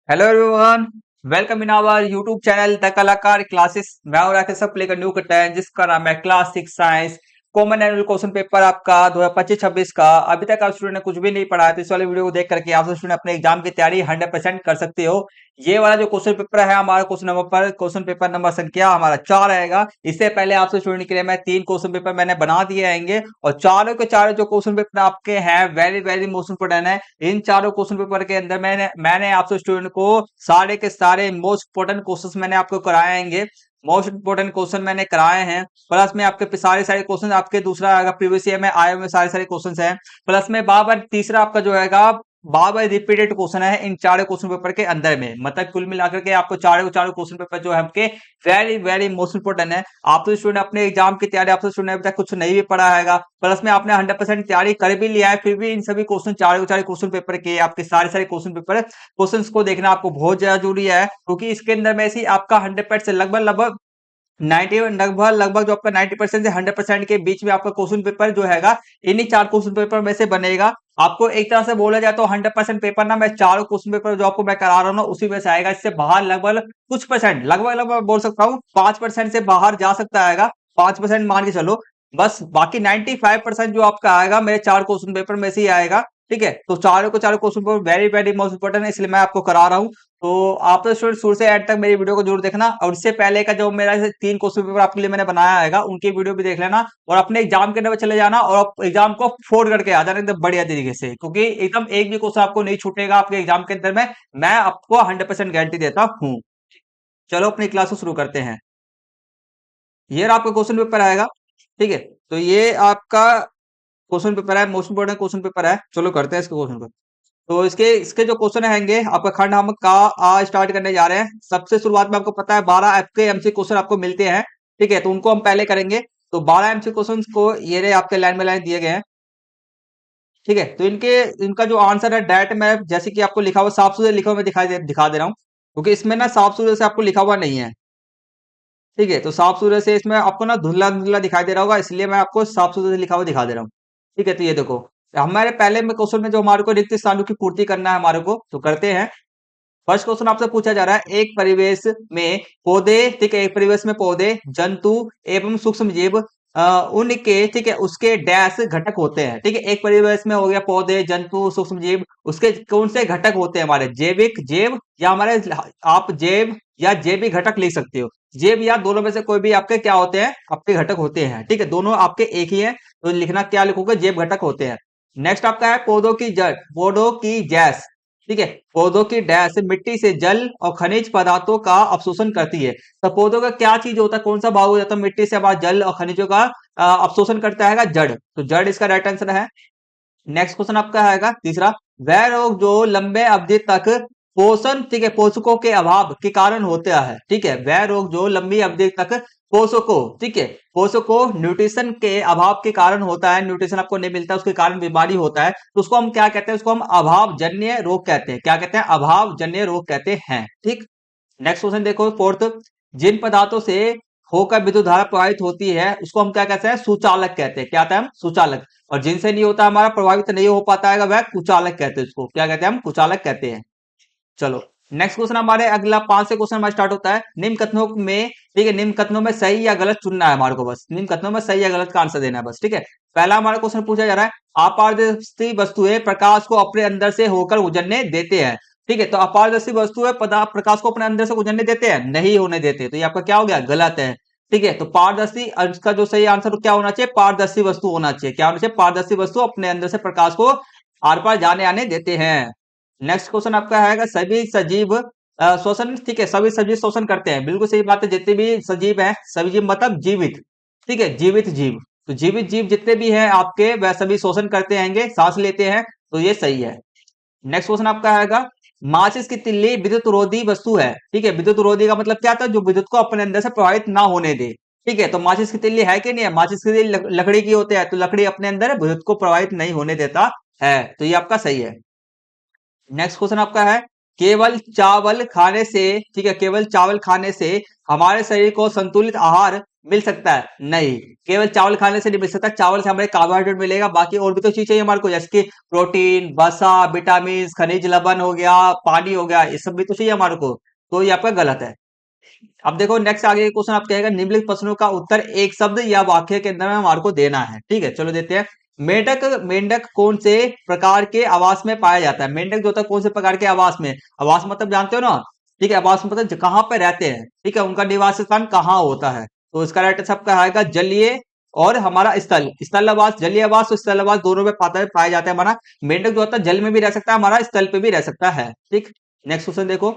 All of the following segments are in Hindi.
Hello everyone. Welcome in our YouTube channel the Kalakar classes. मैं हूं राकेश। सब प्ले न्यू करता है जिसका नाम है class 6 science common annual question paper आपका 2025-26 का। अभी तक आप स्टूडेंट ने कुछ भी नहीं पढ़ा है तो इस वाले वीडियो को देख करके आप स्टूडेंट अपने एग्जाम की तैयारी 100% कर सकते हो। ये वाला जो क्वेश्चन पेपर है हमारा क्वेश्चन पेपर नंबर संख्या हमारा 4 रहेगा। इससे पहले आपसे स्टूडेंट के लिए मैं 3 क्वेश्चन पेपर मैंने बना दिए आएंगे और चारों के चारों जो क्वेश्चन पेपर आपके हैं वेरी वेरी मोस्ट इंपोर्टेंट है। इन चारों क्वेश्चन पेपर के अंदर मैंने मैंने आपसे स्टूडेंट को सारे के सारे मोस्ट इंपोर्टेंट क्वेश्चन मैंने आपको कराएंगे। मोस्ट इंपोर्टेंट क्वेश्चन मैंने कराए हैं। प्लस में आपके सारे सारे क्वेश्चन आपके दूसरा अगर प्रीवियस ईयर में आए हुए सारे सारे क्वेश्चन हैं। प्लस में बार बार तीसरा आपका जो है बार बार रिपीटेड क्वेश्चन है इन चारों क्वेश्चन पेपर के अंदर में। मतलब कुल मिलाकर के आपको चारों चारों क्वेश्चन पेपर जो है आपके वेरी वेरी मोस्ट इंपोर्टेंट है। आप तो स्टूडेंट अपने एग्जाम की तैयारी आप तो स्टूडेंट अभी तक कुछ नहीं भी पढ़ा है। प्लस में आपने 100% तैयारी कर भी लिया है फिर भी इन सभी क्वेश्चन चारों चारों क्वेश्चन पेपर के आपके सारे सारे क्वेश्चंस को देखना आपको बहुत ज्यादा जरूरी है क्योंकि इसके अंदर में से आपका 100% से लगभग लगभग 90 लगभग लगभग जो आपका 90% से 100% के बीच में आपका क्वेश्चन पेपर जो हैगा इन्हीं चार क्वेश्चन पेपर में से बनेगा। आपको एक तरह से बोला जाए तो 100% पेपर ना मैं चारों क्वेश्चन पेपर जो आपको मैं करा रहा हूँ ना उसी में से आएगा। इससे बाहर लगभग कुछ परसेंट लगभग लगभग बोल सकता हूँ 5% से बाहर जा सकता है। 5% मान के चलो। बस बाकी 95% जो आपका आएगा मेरे चार क्वेश्चन पेपर में से ही आएगा। ठीक है, तो चारों को चारों question paper very very most important है इसलिए मैं आपको करा रहा हूँ। तो आप तो स्टूडेंट शुरू से एंड तक मेरी वीडियो को जरूर देखना और इससे पहले का जो मेरा 3 क्वेश्चन पेपर आपके लिए मैंने बनाया है उनकी वीडियो भी देख लेना और अपने एग्जाम के अंदर चले जाना और आप एग्जाम को फोड़ करके आ जाना एकदम बढ़िया तरीके से क्योंकि एकदम एक भी क्वेश्चन आपको नहीं छूटेगा आपके एग्जाम के अंदर में। मैं आपको 100% गारंटी देता हूँ। चलो अपनी क्लास को शुरू करते हैं। ये रहा आपका क्वेश्चन पेपर आएगा। ठीक है, तो ये आपका क्वेश्चन पेपर है मोस्ट इंपोर्टेंट क्वेश्चन पेपर है। चलो करते हैं इसके क्वेश्चन को। तो इसके इसके जो क्वेश्चन हैंगे आपका खंड हम का आ स्टार्ट करने जा रहे हैं। सबसे शुरुआत में आपको पता है 12 आपके एमसी क्वेश्चन आपको मिलते हैं। ठीक है, तो उनको हम पहले करेंगे। तो 12 एमसी क्वेश्चन को ये रहे आपके लाइन में लाइन दिए गए हैं। ठीक है, तो इनका जो आंसर है डायरेक्ट मैं जैसे कि आपको लिखा हुआ साफ सुथरा लिखा हुआ मैं दिखा दे रहा हूँ क्योंकि इसमें ना साफ सुथरे से आपको लिखा हुआ नहीं है। ठीक है, तो साफ सुथरे से इसमें आपको ना धुंधला धुंधला दिखाई दे रहा होगा इसलिए मैं आपको साफ सुथरे से लिखा हुआ दिखा दे रहा हूँ। ठीक है, तो ये देखो हमारे पहले में क्वेश्चन में जो हमारे को रिक्त स्थानों की पूर्ति करना है हमारे को तो करते हैं। फर्स्ट क्वेश्चन आपसे पूछा जा रहा है एक परिवेश में पौधे। ठीक है, एक परिवेश में पौधे जंतु एवं सूक्ष्म जीव उनके ठीक है उसके डैश घटक होते हैं। ठीक है, एक परिवेश में हो गया पौधे जंतु सूक्ष्म जीव उसके कौन से घटक होते हैं हमारे जैविक जैव या हमारे आप जैव या जैविक घटक लिख सकते हो। जैव या दोनों में से कोई भी आपके क्या होते हैं आपके घटक होते हैं। ठीक है, दोनों आपके एक ही है तो लिखना क्या लिखोगे जैव घटक होते हैं। नेक्स्ट आपका है पौधों की जड़ पौधों की जैस। ठीक है, पौधों की डैश मिट्टी से जल और खनिज पदार्थों का अवशोषण करती है। तो पौधों का क्या चीज होता है कौन सा भाग हो जाता है मिट्टी से हमारा जल और खनिजों का अवशोषण करता है जड़। तो जड़ इसका राइट आंसर है। नेक्स्ट क्वेश्चन आपका है तीसरा वह रोग जो लंबे अवधि तक पोषण ठीक है पोषकों के अभाव के कारण होता है। ठीक है, वह रोग जो लंबी अवधि तक पोषकों ठीक है पोषकों न्यूट्रिशन के अभाव के कारण होता है। न्यूट्रिशन आपको नहीं मिलता उसके कारण बीमारी होता है तो उसको हम क्या कहते हैं उसको हम अभाव जन्य रोग कहते हैं। क्या कहते हैं अभाव जन्य रोग कहते हैं। ठीक, नेक्स्ट क्वेश्चन देखो फोर्थ जिन पदार्थों से होकर विद्युत धारा प्रवाहित होती है उसको हम क्या कहते हैं सुचालक कहते हैं। क्या कहते हैं हम सुचालक। और जिनसे नहीं होता हमारा प्रभावित नहीं हो पाता है वह कुचालक कहते हैं। उसको क्या कहते हैं हम कुचालक कहते हैं। चलो नेक्स्ट क्वेश्चन हमारे अगला 5 से क्वेश्चन हमारा स्टार्ट होता है निम्न कथनों में। ठीक है, निम्न कथनों में सही या गलत चुनना है हमारे को बस निम्न कथनों में सही या गलत का आंसर देना है बस। ठीक है, पहला हमारा क्वेश्चन पूछा जा रहा है अपारदर्शी वस्तुएं प्रकाश को अपने अंदर से होकर गुजरने देते हैं। ठीक है, तो अपारदर्शी वस्तुएं प्रकाश को अपने अंदर से गुजरने देते हैं नहीं होने देते तो ये आपका क्या हो गया गलत है। ठीक है, तो पारदर्शी इसका जो सही आंसर क्या होना चाहिए पारदर्शी वस्तु होना चाहिए। क्या होना चाहिए पारदर्शी वस्तु अपने अंदर से प्रकाश को आर पार जाने आने देते हैं। नेक्स्ट क्वेश्चन आपका है सभी सजीव श्वसन। ठीक है, सभी सजीव श्वसन करते हैं बिल्कुल सही बात है। जितने भी सजीव हैं सभी जीव मतलब जीवित। ठीक है, जीवित जीव तो जीवित जीव जितने भी हैं आपके वह सभी शोषण करते हैं सांस लेते हैं तो ये सही है। नेक्स्ट क्वेश्चन आपका है माचिस की तिल्ली विद्युत रोधी वस्तु है। ठीक है, विद्युत रोधी का मतलब क्या था जो विद्युत को अपने अंदर से प्रभावित ना होने दे। ठीक है, तो माचिस की तिल्ली है कि नहीं है माचिस की तिल्ली लकड़ी की होते हैं तो लकड़ी अपने अंदर विद्युत को प्रभावित नहीं होने देता है तो ये आपका सही है। नेक्स्ट क्वेश्चन आपका है केवल चावल खाने से। ठीक है, केवल चावल खाने से हमारे शरीर को संतुलित आहार मिल सकता है? नहीं, केवल चावल खाने से नहीं मिल सकता। चावल से हमें कार्बोहाइड्रेट मिलेगा, बाकी और भी तो चीज चाहिए हमारे को, जैसे कि प्रोटीन, वसा, विटामिन, खनिज लवण हो गया, पानी हो गया, ये सब भी तो चाहिए हमारे को। तो ये आपका गलत है। अब देखो नेक्स्ट आगे क्वेश्चन आप कहेगा निम्नलिखित प्रश्नों का उत्तर एक शब्द या वाक्य के अंदर में हमारे को देना है। ठीक है, चलो देते हैं। मेंढक मेंढक कौन से प्रकार के आवास में पाया जाता है? मेंढक जो होता है कौन से प्रकार के आवास में? आवास मतलब जानते हो ना? ठीक है, आवास मतलब कहाँ पे रहते हैं, ठीक है, उनका निवास स्थान कहाँ होता है। तो इसका राइट आंसर आपका आएगा जलीय और हमारा स्थल। स्थल आवास, जलीय आवास और स्थल आवास दोनों में पाया जाता है हमारा। मेंढक जो होता है जल में भी रह सकता है, हमारा स्थल पे भी रह सकता है। ठीक, नेक्स्ट क्वेश्चन देखो।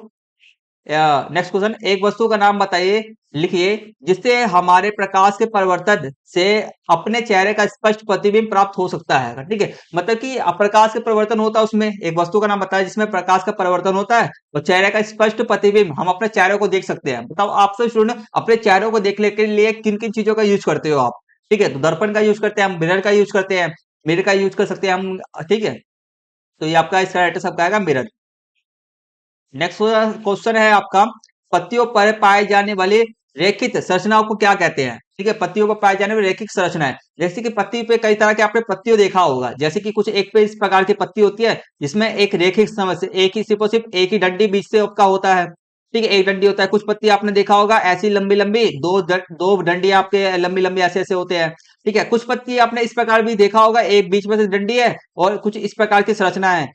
नेक्स्ट क्वेश्चन, एक वस्तु का नाम बताइए, लिखिए जिससे हमारे प्रकाश के परिवर्तन से अपने चेहरे का स्पष्ट प्रतिबिंब प्राप्त हो सकता है। ठीक है, मतलब कि प्रकाश के परिवर्तन होता है उसमें, एक वस्तु का नाम बताया जिसमें प्रकाश का परिवर्तन होता है और चेहरे का स्पष्ट प्रतिबिंब, हम अपने चेहरे को देख सकते हैं। बताओ आपसे स्टूडेंट अपने चेहरे को देखने के लिए किन किन चीजों का यूज करते हो आप? ठीक है, तो दर्पण का यूज करते हैं हम, मिरर का यूज करते हैं, मिरर का यूज कर सकते हैं हम। ठीक है, तो ये आपका इसका राइट आंसर आएगा मिरर। नेक्स्ट क्वेश्चन है आपका, पत्तियों पर पाए जाने वाले रेखित संरचनाओं को क्या कहते हैं? ठीक है, पत्तियों पर पाए जाने वाली रेखित संरचनाएं, जैसे कि पत्ती पे कई तरह के आपने पत्तियों देखा होगा, जैसे कि कुछ एक पे इस प्रकार की पत्ती होती है जिसमें एक रेखिक समस्या, एक ही सिर्फ एक ही डंडी बीच से आपका होता है। ठीक है, एक डंडी होता है। कुछ पत्ती आपने देखा होगा ऐसी लंबी लंबी, दो डंडी आपके लंबी लंबी ऐसे ऐसे होते हैं। ठीक है, कुछ पत्ती आपने इस प्रकार भी देखा होगा, एक बीच में से डंडी है और कुछ इस प्रकार की संरचना है।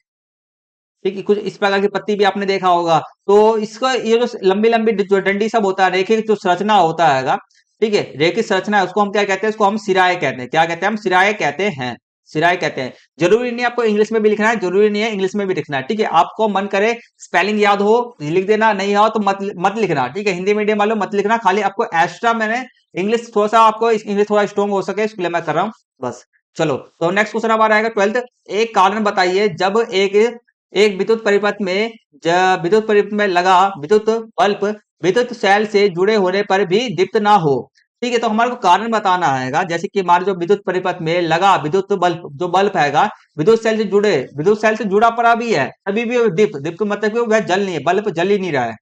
ठीक है, कुछ इस प्रकार की पत्ती भी आपने देखा होगा। तो इसका ये जो लंबी लंबी जो डंडी सब होता है, रेखिक जो संरचना होता है, ठीक है, रेखिक संरचना है, उसको हम क्या कहते हैं? उसको हम सिराए कहते हैं। क्या कहते हैं? हम सिराए कहते हैं। सिराए कहते हैं। जरूरी नहीं आपको इंग्लिश में भी लिखना है, जरूरी नहीं है इंग्लिश में भी लिखना है। ठीक है, आपको मन करे स्पेलिंग याद हो लिख देना, नहीं हो तो मत लिखना। ठीक है, हिंदी मीडियम वालों मत लिखना, खाली आपको एक्स्ट्रा मैंने इंग्लिश थोड़ा सा, आपको इंग्लिश थोड़ा स्ट्रॉन्ग हो सके इसके लिए मैं कर रहा हूँ बस। चलो, तो नेक्स्ट क्वेश्चन हमारा आएगा 12th। एक कारण बताइए जब एक एक विद्युत परिपथ में विद्युत परिपथ में लगा विद्युत बल्ब विद्युत सेल से जुड़े होने पर भी दीप्त ना हो। ठीक है, तो हमारे को कारण बताना है, जैसे कि हमारे जो विद्युत परिपथ में लगा विद्युत बल्ब, जो बल्ब है विद्युत सेल से जुड़े, विद्युत सेल से जुड़ा पड़ा भी है, अभी भी दीप्त, दीप्त मतलब कि वह जल नहीं है, बल्ब जल ही नहीं रहा है।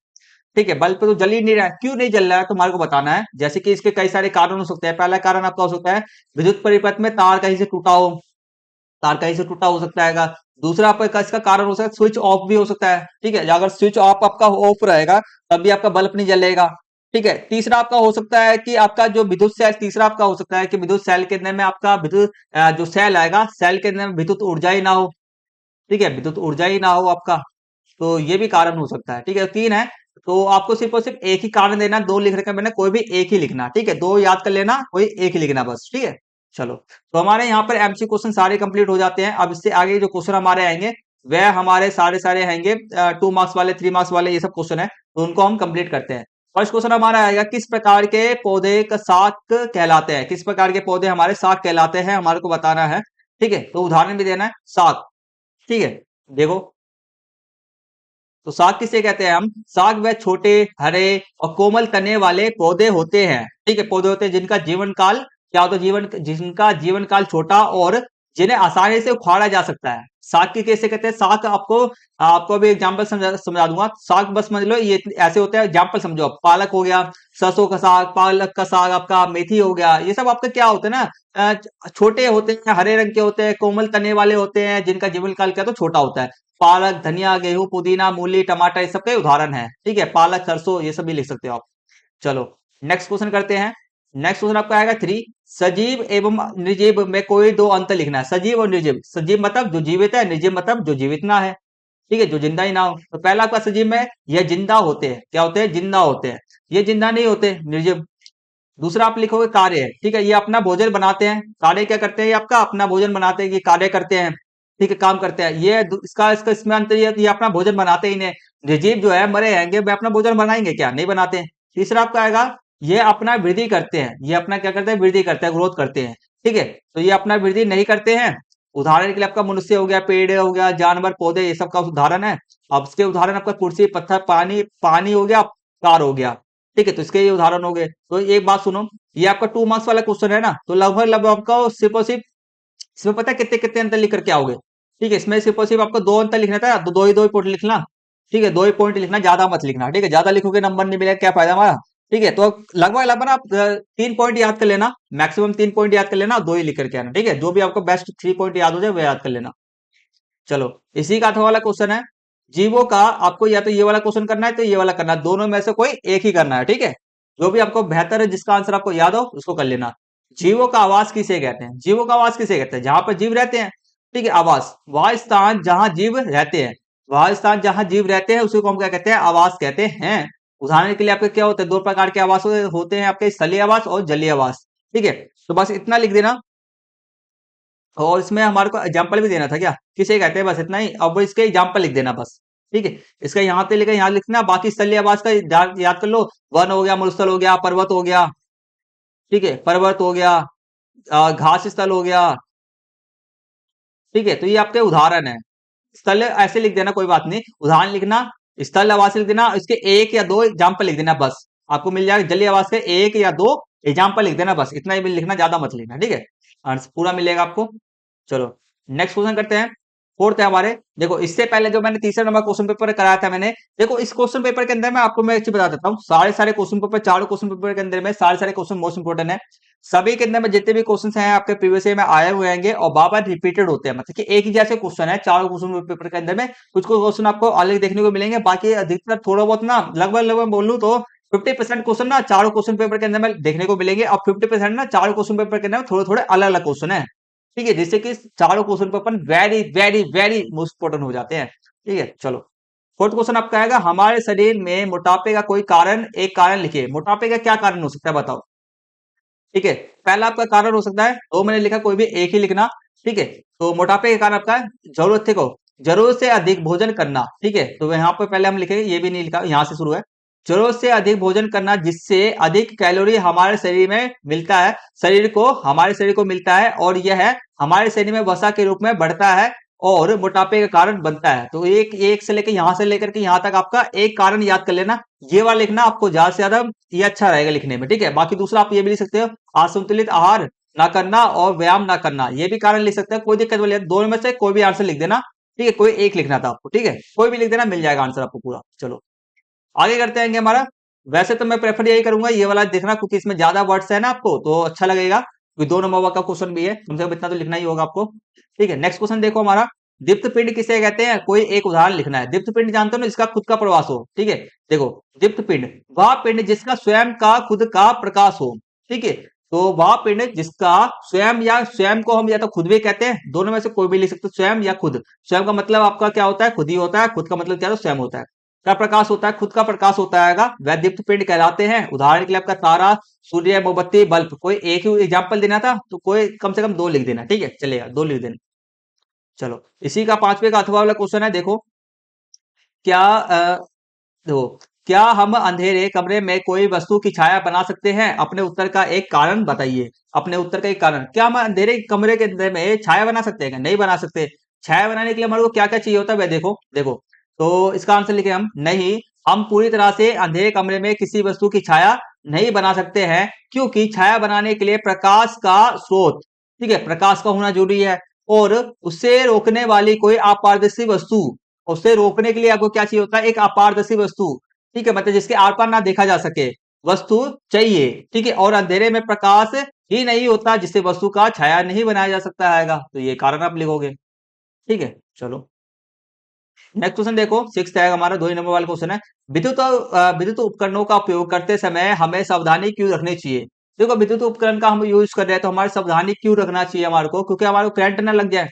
ठीक है, बल्ब तो जल ही नहीं रहा है, क्यों नहीं जल रहा है तुम्हारे को बताना है। जैसे कि इसके कई सारे कारण हो सकते हैं। पहला कारण आपका हो सकता है विद्युत परिपथ में तार कहीं से टूटा हो, तार कहीं से टूटा हो सकता है। दूसरा आपका इसका कारण हो सकता है स्विच ऑफ भी हो सकता है। ठीक है, अगर स्विच ऑफ आपका ऑफ रहेगा तब भी आपका बल्ब नहीं जलेगा। ठीक है, तीसरा आपका हो सकता है कि आपका जो विद्युत सेल, तीसरा आपका हो सकता है कि विद्युत सेल के अंदर में आपका विद्युत जो सेल आएगा, सेल के अंदर में विद्युत ऊर्जा ही ना हो। ठीक है, विद्युत ऊर्जा ही ना हो आपका, तो ये भी कारण हो सकता है। ठीक है, तीन है, तो आपको सिर्फ और सिर्फ एक ही कारण देना, दो लिख रखा है मैंने, कोई भी एक ही लिखना। ठीक है, दो याद कर लेना, कोई एक ही लिखना बस। ठीक है, चलो, तो हमारे यहाँ पर एमसी क्वेश्चन सारे कंप्लीट हो जाते हैं। अब इससे आगे जो क्वेश्चन हमारे आएंगे वह हमारे सारे सारे आएंगे 2 मार्क्स वाले, 3 मार्क्स वाले, ये सब क्वेश्चन है, तो उनको हम कंप्लीट करते हैं। फर्स्ट क्वेश्चन हमारा आएगा, किस प्रकार के पौधे का शाक कहलाते हैं? किस प्रकार के पौधे हमारे शाक कहलाते हैं, हमारे को बताना है। ठीक है, तो उदाहरण भी देना है, शाक। ठीक है, देखो, तो साग किसे कहते हैं हम? साग वह छोटे, हरे और कोमल तने वाले पौधे होते हैं। ठीक है, पौधे होते हैं जिनका जीवन काल क्या होता है? जिनका जीवन काल छोटा और जिन्हें आसानी से उखाड़ा जा सकता है। साग की कैसे कहते हैं? साग आपको आपको भी एग्जाम्पल समझा दूंगा। साग बस समझ लो, ये ऐसे होता है, एग्जाम्पल समझो। पालक हो गया, सरसों का साग, पालक का साग, आपका मेथी हो गया, ये सब आपका क्या होते हैं ना, छोटे होते हैं, हरे रंग के होते हैं, कोमल तने वाले होते हैं, जिनका जीवन काल क्या तो छोटा होता है। पालक, धनिया, गेहूं, पुदीना, मूली, टमाटर, ये सब के उदाहरण है। ठीक है, पालक, सरसों, ये सब भी लिख सकते हो आप। चलो, नेक्स्ट क्वेश्चन करते हैं। नेक्स्ट क्वेश्चन आपका आएगा 3, सजीव एवं निर्जीव में कोई दो अंतर लिखना है। सजीव और निर्जीव, सजीव मतलब जो जीवित है, निर्जीव मतलब जो जीवित ना है। ठीक है, जो जिंदा ही ना हो। तो पहला आपका सजीव में यह जिंदा होते हैं, क्या होते हैं? जिंदा होते हैं। ये जिंदा नहीं होते, निर्जीव। दूसरा आप लिखोगे कार्य है। ठीक है, ये अपना भोजन बनाते हैं। कार्य क्या करते हैं? ये आपका अपना भोजन बनाते हैं, ये कार्य करते हैं। ठीक है, काम करते हैं। ये इसका इसका इसमें अंतर ये अपना भोजन बनाते ही नहीं। निर्जीव जो है, मरे हैंगे, वे अपना भोजन बनाएंगे क्या? नहीं बनाते हैं। तीसरा आपका आएगा, ये अपना वृद्धि करते हैं। ये अपना क्या करते हैं? वृद्धि करते हैं, ग्रोथ करते हैं। ठीक है, तो ये अपना वृद्धि नहीं करते हैं। उदाहरण के लिए आपका मनुष्य हो गया, पेड़ हो गया, जानवर, पौधे, ये सब का उदाहरण है। अब इसके उदाहरण आपका कुर्सी, पत्थर, पानी, पानी हो गया, कार हो गया। ठीक है, तो इसके ये उदाहरण हो गए। तो एक बात सुनो, ये आपका 2 मार्क्स वाला क्वेश्चन है ना, तो लगभग लगभग आपका सिर्फ और सिर्फ इसमें पता है कितने कितने अंतर लिख करके आओगे। ठीक है, इसमें सिर्फ और सिर्फ आपको 2 अंतर लिखना था, तो दो ही पॉइंट लिखना। ठीक है, 2 ही पॉइंट लिखना, ज्यादा मत लिखना। ठीक है, ज्यादा लिखोगे नंबर नहीं मिलेगा, क्या फायदा हमारा। ठीक है, तो लगभग लगभग आप 3 पॉइंट याद कर लेना, मैक्सिमम 3 पॉइंट याद कर लेना, 2 ही लिख करके आना। ठीक है, जो भी आपको बेस्ट 3 पॉइंट याद हो जाए वो याद कर लेना। चलो, इसी का अठवा वाला क्वेश्चन है, जीवों का आपको या तो ये वाला क्वेश्चन करना है तो ये वाला करना है, दोनों में से कोई एक ही करना है। ठीक है, जो भी आपको बेहतर है, जिसका आंसर आपको याद हो उसको कर लेना। जीवों का आवास किसे कहते हैं? जीवों का आवास किसे कहते हैं? जहां पर जीव रहते हैं। ठीक है, आवास वह स्थान जहां जीव रहते हैं, वह स्थान जहां जीव रहते हैं उसी को हम क्या कहते हैं? आवास कहते हैं। उदाहरण के लिए आपके क्या होते हैं? 2 प्रकार के आवास होते हैं आपके, स्थलीय आवास और जलीय आवास। ठीक है, तो बस इतना लिख देना। और इसमें हमारे को एग्जाम्पल भी देना था क्या, किसे कहते हैं, बस इतना ही। अब इसके एग्जाम्पल लिख देना बस। ठीक है, इसका यहाँ से लेकर यहाँ लिखना, बाकी स्थलीय आवास का याद कर लो। वन हो गया, मरुस्थल हो गया, पर्वत हो गया। ठीक है, पर्वत हो गया, घास स्थल हो गया। ठीक है, तो ये आपके उदाहरण है। स्थल ऐसे लिख देना, कोई बात नहीं, उदाहरण लिखना। स्थल आवास लिख देना, इसके एक या दो एग्जाम्पल लिख देना बस। आपको मिल जाएगा जलीय आवास के एक या दो एग्जाम्पल लिख देना, बस इतना ही लिखना, ज्यादा मत लिखना। ठीक है, आंसर पूरा मिलेगा आपको। चलो, नेक्स्ट क्वेश्चन करते हैं। फोर्थ है हमारे, देखो इससे पहले जो मैंने तीसरा नंबर क्वेश्चन पेपर कराया था मैंने, देखो इस क्वेश्चन पेपर के अंदर मैं आपको मैं एक चीज बता देता हूँ, सारे सारे क्वेश्चन पेपर, चारों क्वेश्चन पेपर के अंदर में सारे सारे क्वेश्चन मोस्ट इंपोर्टेंट है। सभी के अंदर में जितने भी क्वेश्चन हैं आपके प्रीवियस ईयर में आए हुए होंगे और बार बार रिपीटेड होते हैं, मतलब कि एक ही जैसे क्वेश्चन है चारों क्वेश्चन पेपर के अंदर में। कुछ कुछ क्वेश्चन आपको अलग देखने को मिलेंगे, बाकी अधिकतर थोड़ा बहुत ना, लगभग लगभग बोलूं तो 50% क्वेश्चन ना चारों क्वेश्चन पेपर के अंदर में देखने को मिलेंगे, और 50% ना चारों क्वेश्चन पेपर के अंदर में थोड़े थोड़े अलग अलग क्वेश्चन है। ठीक है, जिससे कि चारों question paper very very very most important हो जाते हैं। ठीक है, चलो फोर्थ क्वेश्चन आपका आएगा, हमारे शरीर में मोटापे का कोई कारण, एक कारण लिखिए। मोटापे का क्या कारण हो सकता है बताओ। ठीक है, पहला आपका कारण हो सकता है, दो मैंने लिखा, कोई भी एक ही लिखना। ठीक है, तो मोटापे के कारण आपका जरूरत थे को जरूरत से अधिक भोजन करना। ठीक है, तो यहाँ पे पहले हम लिखेंगे, ये भी नहीं लिखा, यहाँ से शुरू है। जरूरत से अधिक भोजन करना जिससे अधिक कैलोरी हमारे शरीर में मिलता है, हमारे शरीर को मिलता है, और यह हमारे शरीर में वसा के रूप में बढ़ता है और मोटापे का कारण बनता है। तो एक एक से लेकर यहां से लेकर के यहां तक आपका एक कारण याद कर लेना, ये वाला लिखना आपको ज्यादा से ज्यादा ये अच्छा रहेगा लिखने में। ठीक है, बाकी दूसरा आप ये भी लिख सकते हो, असंतुलित आहार ना करना और व्यायाम ना करना, ये भी कारण लिख सकते हैं, कोई दिक्कत वाली, दोनों में से कोई भी आंसर लिख देना। ठीक है, कोई एक लिखना था आपको। ठीक है, कोई भी लिख देना, मिल जाएगा आंसर आपको पूरा। चलो आगे करते हैं हमारा। वैसे तो मैं प्रेफर यही करूंगा, ये वाला देखना, क्योंकि इसमें ज्यादा वर्ड्स है ना, आपको तो अच्छा लगेगा, क्योंकि 2 नंबर का क्वेश्चन भी है, कम से कम इतना तो लिखना ही होगा आपको। ठीक है, नेक्स्ट क्वेश्चन देखो हमारा, दीप्त पिंड किसे कहते हैं, कोई एक उदाहरण लिखना है। दीप्त पिंड जानते हो ना, जिसका खुद का प्रवास हो। ठीक है, देखो दीप्त पिंड वह पिंड जिसका स्वयं का खुद का प्रकाश हो। ठीक है, तो वह पिंड जिसका स्वयं, या स्वयं को हम या तो खुद भी कहते हैं, दोनों में से कोई भी लिख सकते हो, स्वयं या खुद। स्वयं का मतलब आपका क्या होता है, खुद ही होता है, खुद का मतलब क्या होता है, स्वयं होता है। का प्रकाश होता है, खुद का प्रकाश होता है, वह दीप्त पिंड कहलाते हैं। उदाहरण के लिए आपका तारा, सूर्य, मोमबत्ती, बल्ब, कोई एक ही एग्जाम्पल देना था तो कोई कम से कम 2 लिख देना। ठीक है, चलेगा, 2 लिख देना। चलो, इसी का पांचवे का अथवा वाला क्वेश्चन है, देखो क्या देखो, क्या हम अंधेरे कमरे में कोई वस्तु की छाया बना सकते हैं? अपने उत्तर का एक कारण बताइए। अपने उत्तर का एक कारण, क्या हम अंधेरे कमरे के अंदर में छाया बना सकते हैं? क्या नहीं बना सकते? छाया बनाने के लिए हमारे को क्या क्या चाहिए होता है वह देखो। देखो, तो इसका आंसर लिखे हम, नहीं, हम पूरी तरह से अंधेरे कमरे में किसी वस्तु की छाया नहीं बना सकते हैं, क्योंकि छाया बनाने के लिए प्रकाश का स्रोत, ठीक है, प्रकाश का होना जरूरी है, और उससे रोकने वाली कोई अपारदर्शी वस्तु, उससे रोकने के लिए आपको क्या चाहिए होता है, एक अपारदर्शी वस्तु। ठीक है, मतलब जिसके आर पार ना देखा जा सके वस्तु चाहिए। ठीक है, और अंधेरे में प्रकाश ही नहीं होता जिससे वस्तु का छाया नहीं बनाया जा सकता है, तो ये कारण आप लिखोगे। ठीक है, चलो नेक्स्ट क्वेश्चन देखो, सिक्स है हमारा, 2 ही नंबर वाला क्वेश्चन है, विद्युत उपकरणों का उपयोग करते समय हमें सावधानी क्यों रखनी चाहिए? देखो, विद्युत उपकरण का हम यूज कर रहे हैं तो हमारी सावधानी क्यों रखना चाहिए हमारे को, क्योंकि हमारे को करंट ना लग जाए।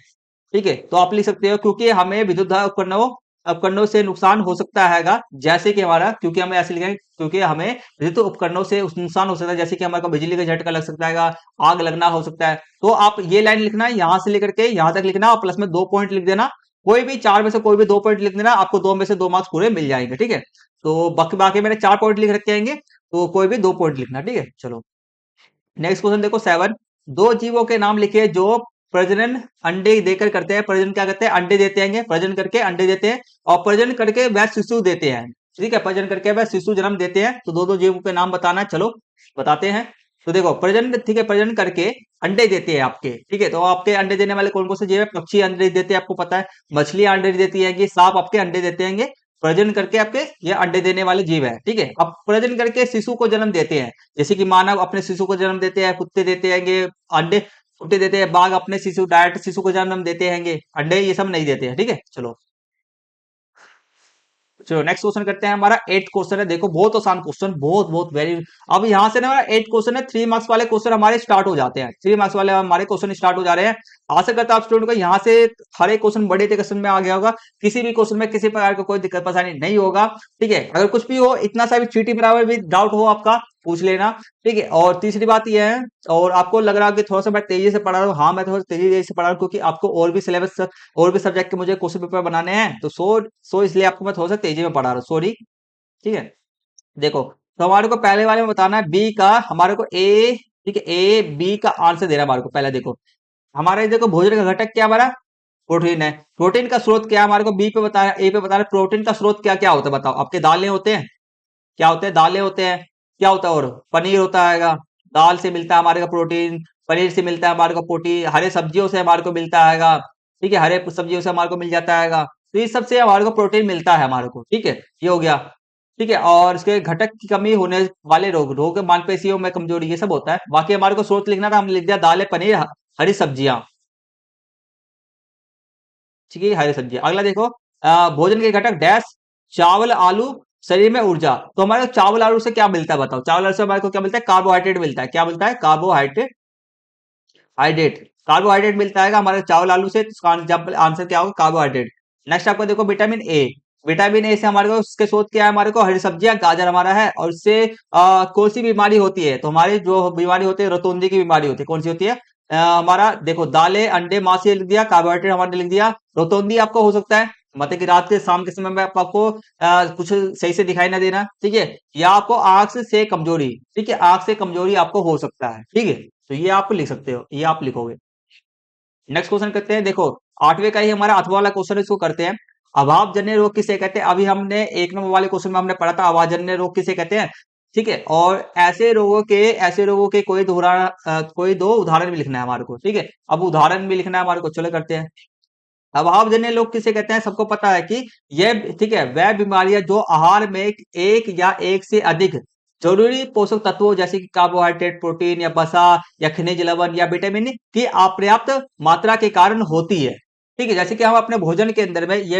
ठीक है, तो आप लिख सकते हो, क्योंकि हमें विद्युत उपकरणों उपकरणों से नुकसान हो सकता है, जैसे कि हमारा, क्योंकि हमें ऐसे लिखेंगे, क्योंकि हमें विद्युत उपकरणों से नुकसान हो सकता है, जैसे कि हमारे को बिजली का झटका लग सकता है, आग लगना हो सकता है। तो आप ये लाइन लिखना है, यहां से लेकर के यहां तक लिखना, और प्लस में 2 पॉइंट लिख देना। कोई भी चार में से कोई भी 2 पॉइंट लिख देना, आपको 2 में से 2 मार्क्स पूरे मिल जाएंगे। ठीक है, तो बाकी बाकी मैंने 4 पॉइंट लिख रखे हैं, तो कोई भी 2 पॉइंट लिखना। ठीक है, चलो नेक्स्ट क्वेश्चन देखो, 7, दो जीवों के नाम लिखिए जो प्रजनन अंडे देकर करते हैं। प्रजनन क्या करते हैं, अंडे देते हैं, प्रजनन करके अंडे देते हैं, और प्रजनन करके वह शिशु देते हैं। ठीक है, प्रजनन करके वह शिशु जन्म देते हैं, तो दो दो जीवों के नाम बताना है, चलो बताते हैं। तो देखो प्रजनन, ठीक है, प्रजनन करके अंडे देते हैं आपके। ठीक है, तो आपके अंडे देने वाले कौन कौन से जीव है? पक्षी अंडे देते हैं, आपको पता है, मछली अंडे देती है, सांप आपके अंडे देते हैं, प्रजनन करके आपके ये अंडे देने वाले जीव है, ठीक है। अब प्रजनन करके शिशु को जन्म देते हैं, जैसे कि मानव अपने शिशु को जन्म देते हैं, कुत्ते देते हैं अंडे, कुत्ते देते हैं, बाघ अपने शिशु डायरेक्ट शिशु को जन्म देते हैं अंडे, ये सब नहीं देते हैं, ठीक है। चलो चलो नेक्स्ट क्वेश्चन करते हैं। हमारा 8th क्वेश्चन है, देखो बहुत आसान क्वेश्चन, बहुत बहुत वेरी। अब यहाँ से ना हमारा 8th क्वेश्चन है, 3 मार्क्स वाले क्वेश्चन हमारे स्टार्ट हो जाते हैं, 3 मार्क्स वाले हमारे क्वेश्चन स्टार्ट हो जा रहे हैं। आशा करता हूँ आप स्टूडेंट को यहाँ से हर एक क्वेश्चन बड़े क्वेश्चन में आ गया होगा, किसी भी क्वेश्चन में किसी प्रकार का कोई दिक्कत परेशानी नहीं होगा, ठीक है। अगर कुछ भी हो, इतना सा भी चीटी बराबर भी डाउट हो आपका, पूछ लेना, ठीक है। और तीसरी बात यह है, और आपको लग रहा है कि थोड़ा सा मैं तेजी से पढ़ा रहा हूँ, हाँ मैं थोड़ा तेजी से पढ़ा रहा हूँ, क्योंकि आपको और भी सिलेबस और भी सब्जेक्ट के मुझे क्वेश्चन पेपर बनाने हैं, तो सो इसलिए आपको मैं थोड़ा सा तेजी में पढ़ा रहा हूँ, सॉरी, ठीक है। देखो, तो हमारे को पहले वाले में बताना है बी का, हमारे को ए, ठीक है, ए बी का आंसर देना हमारे को। पहले देखो, हमारे देखो भोजन का घटक क्या हमारा प्रोटीन है, प्रोटीन का स्रोत क्या है हमारे को बी पे बताया, ए पे बताया प्रोटीन का स्रोत क्या क्या होता है, बताओ। आपके दालें होते हैं, क्या होते हैं, दालें होते हैं, क्या होता है, और पनीर होता है, दाल से मिलता है हमारे को प्रोटीन, पनीर से मिलता है हमारे को प्रोटीन, हरे सब्जियों से हमारे को मिलता है, ठीक है, हरे सब्जियों से हमारे को मिल जाता है, तो इस सबसे हमारे को प्रोटीन मिलता है हमारे को, ठीक है, ये हो गया, ठीक है। और इसके घटक की कमी होने वाले रोग, रोग मांसपेशियों में कमजोरी, ये सब होता है। बाकी हमारे को स्रोत लिखना था, हमने लिख दिया दालें, पनीर, हरी सब्जियां, ठीक है, हरी सब्जियां। अगला देखो, भोजन के घटक डैश, चावल आलू, शरीर में ऊर्जा। तो हमारे को चावल आलू से क्या मिलता है, बताओ। चावल आलू से हमारे को क्या मिलता है, कार्बोहाइड्रेट मिलता है, क्या मिलता है, कार्बोहाइड्रेट, हाइड्रेट, कार्बोहाइड्रेट मिलता है हमारे चावल आलू से, तो इसका आंसर क्या होगा, कार्बोहाइड्रेट। नेक्स्ट आपको देखो विटामिन ए, विटामिन ए से हमारे को उसके स्रोत क्या है, हमारे को हरी सब्जियां, गाजर हमारा है, और इससे कौन सी बीमारी होती है, तो हमारी जो बीमारी होती है रतौंधी की बीमारी होती है, कौन सी होती है, हमारा देखो दालें अंडे मांस ये लिख दिया, कार्बोहाइड्रेट हमारे लिख दिया, रतौंधी आपको हो सकता है मतलब कि रात के शाम के समय में आपको कुछ सही से दिखाई ना देना, ठीक है, या आपको आंख से कमजोरी, ठीक है, आंख से कमजोरी आपको हो सकता है, ठीक है, तो ये आप लिख सकते हो, ये आप लिखोगे। नेक्स्ट क्वेश्चन करते हैं, देखो 8वें का ही हमारा 8वां वाला क्वेश्चन, इसको करते हैं। अभावजन्य रोग किसे कहते हैं, अभी हमने 1 नंबर वाले क्वेश्चन में हमने पढ़ा था अभावजन्य रोग किसे कहते हैं, ठीक है। और ऐसे रोगों के कोई दो उदाहरण भी लिखना है हमारे को, ठीक है। अब उदाहरण भी लिखना है हमारे को, चलो करते हैं। अभावजन्य रोग किसे कहते हैं, सबको पता है कि ये, ठीक है, वह बीमारियां जो आहार में एक या एक से अधिक जरूरी पोषक तत्वों जैसे कि कार्बोहाइड्रेट, प्रोटीन या वसा या खनिज लवण या विटामिन की अपर्याप्त मात्रा के कारण होती है, ठीक है। जैसे कि हम अपने भोजन के अंदर में ये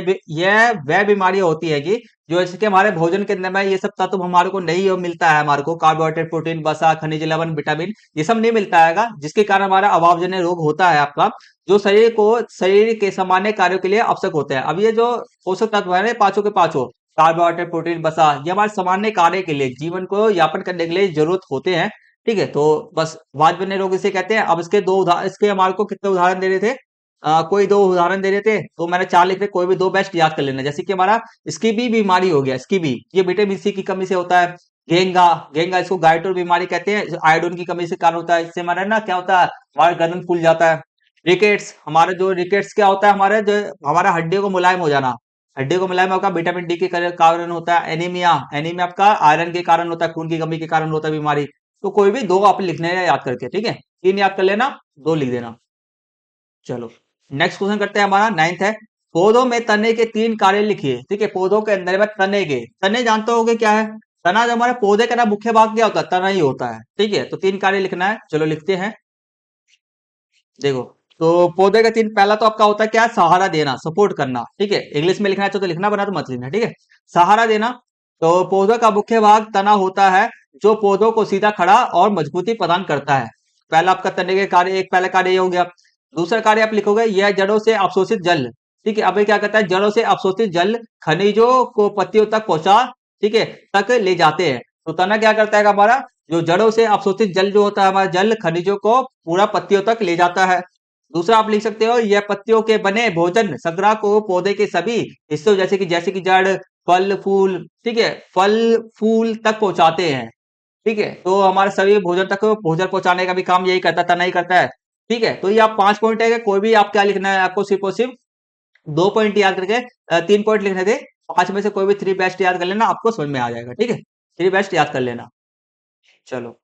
वह बीमारियां होती है कि जो जैसे कि हमारे भोजन के अंदर में ये सब तत्व हमारे को नहीं मिलता है, हमारे को कार्बोहाइड्रेट, प्रोटीन, वसा, खनिज लवण, विटामिन, ये सब नहीं मिलता है, जिसके कारण हमारा अभावजन्य रोग होता है आपका, जो शरीर के सामान्य कार्यों के लिए आवश्यक होते हैं। अब ये जो पोषक तत्व है ना, पांचों के पांचों, कार्बोहाइड्रेट, प्रोटीन, वसा, ये हमारे सामान्य कार्य के लिए, जीवन को यापन करने के लिए जरूरत होते हैं, ठीक है। तो बस वाजपेयी रोग इसे कहते हैं। अब इसके दो उदाहरण, इसके हमारे को कितने उदाहरण दे रहे थे, कोई दो उदाहरण दे रहे थे, तो मैंने 4 लिख रहे, कोई भी दो बेस्ट याद कर लेना। जैसे कि हमारा स्कीबी बीमारी हो गया, स्कीबी, ये विटामिन सी की कमी से होता है। घेंगा, घेंगा इसको गाइटोर बीमारी कहते हैं, आयोडीन की कमी से कारण होता है। इससे हमारा ना क्या होता है, हमारा गर्दन फूल जाता है। रिकेट्स, हमारा जो रिकेट्स क्या होता है, हमारे जो हमारा हड्डियों को मुलायम हो जाना, हड्डियों को मुलायम होगा, विटामिन डी के कारण होता है। एनीमिया, एनीमिया आपका आयरन के कारण होता है, खून की कमी के कारण होता है बीमारी। तो कोई भी दो आप लिखने हैं याद करके, ठीक है, 3 याद कर लेना, 2 लिख देना। चलो नेक्स्ट क्वेश्चन करते हैं, हमारा 9th है। पौधों में तने के 3 कार्य लिखिए, ठीक है। पौधों के अंदर में तने के, तने जानते होगे क्या है, तना जो हमारे पौधे का ना मुख्य भाग क्या होता है, तना ही होता है, ठीक है। तो 3 कार्य लिखना है, चलो लिखते हैं। देखो, तो पौधे का 3, पहला तो आपका होता है क्या, सहारा देना, सपोर्ट करना, ठीक है। इंग्लिश में लिखना है तो लिखना, बना तो मत लिखना, ठीक है। सहारा देना, तो पौधों का मुख्य भाग तना होता है, जो पौधों को सीधा खड़ा और मजबूती प्रदान करता है। पहला आपका तने के कार्य, एक पहला कार्य ये हो गया। दूसरा कार्य आप लिखोगे, यह जड़ों से अवशोषित जल, ठीक है। अब ये क्या करता है, जड़ों से अवशोषित जल खनिजों को पत्तियों तक पहुंचा, ठीक है, तक ले जाते हैं। तो तना क्या करता है हमारा, जो जड़ों से अवशोषित जल जो होता है हमारा, जल खनिजों को पूरा पत्तियों तक ले जाता है। दूसरा आप लिख सकते हो, यह पत्तियों के बने भोजन संग्रह को पौधे के सभी हिस्सों जैसे कि जड़, फल, फूल, ठीक है, फल फूल तक पहुंचाते हैं, ठीक है। तो हमारे सभी भोजन तक भोजन पहुंचाने का भी काम यही करता था, नहीं करता है, ठीक है। तो ये आप 5 पॉइंट है, कोई भी आप क्या लिखना है, आपको सिर्फ और सिर्फ 2 पॉइंट याद करके 3 पॉइंट लिखने थे, 5 में से कोई भी 3 बेस्ट याद कर लेना, आपको समझ में आ जाएगा, ठीक है। 3 बेस्ट याद कर लेना। चलो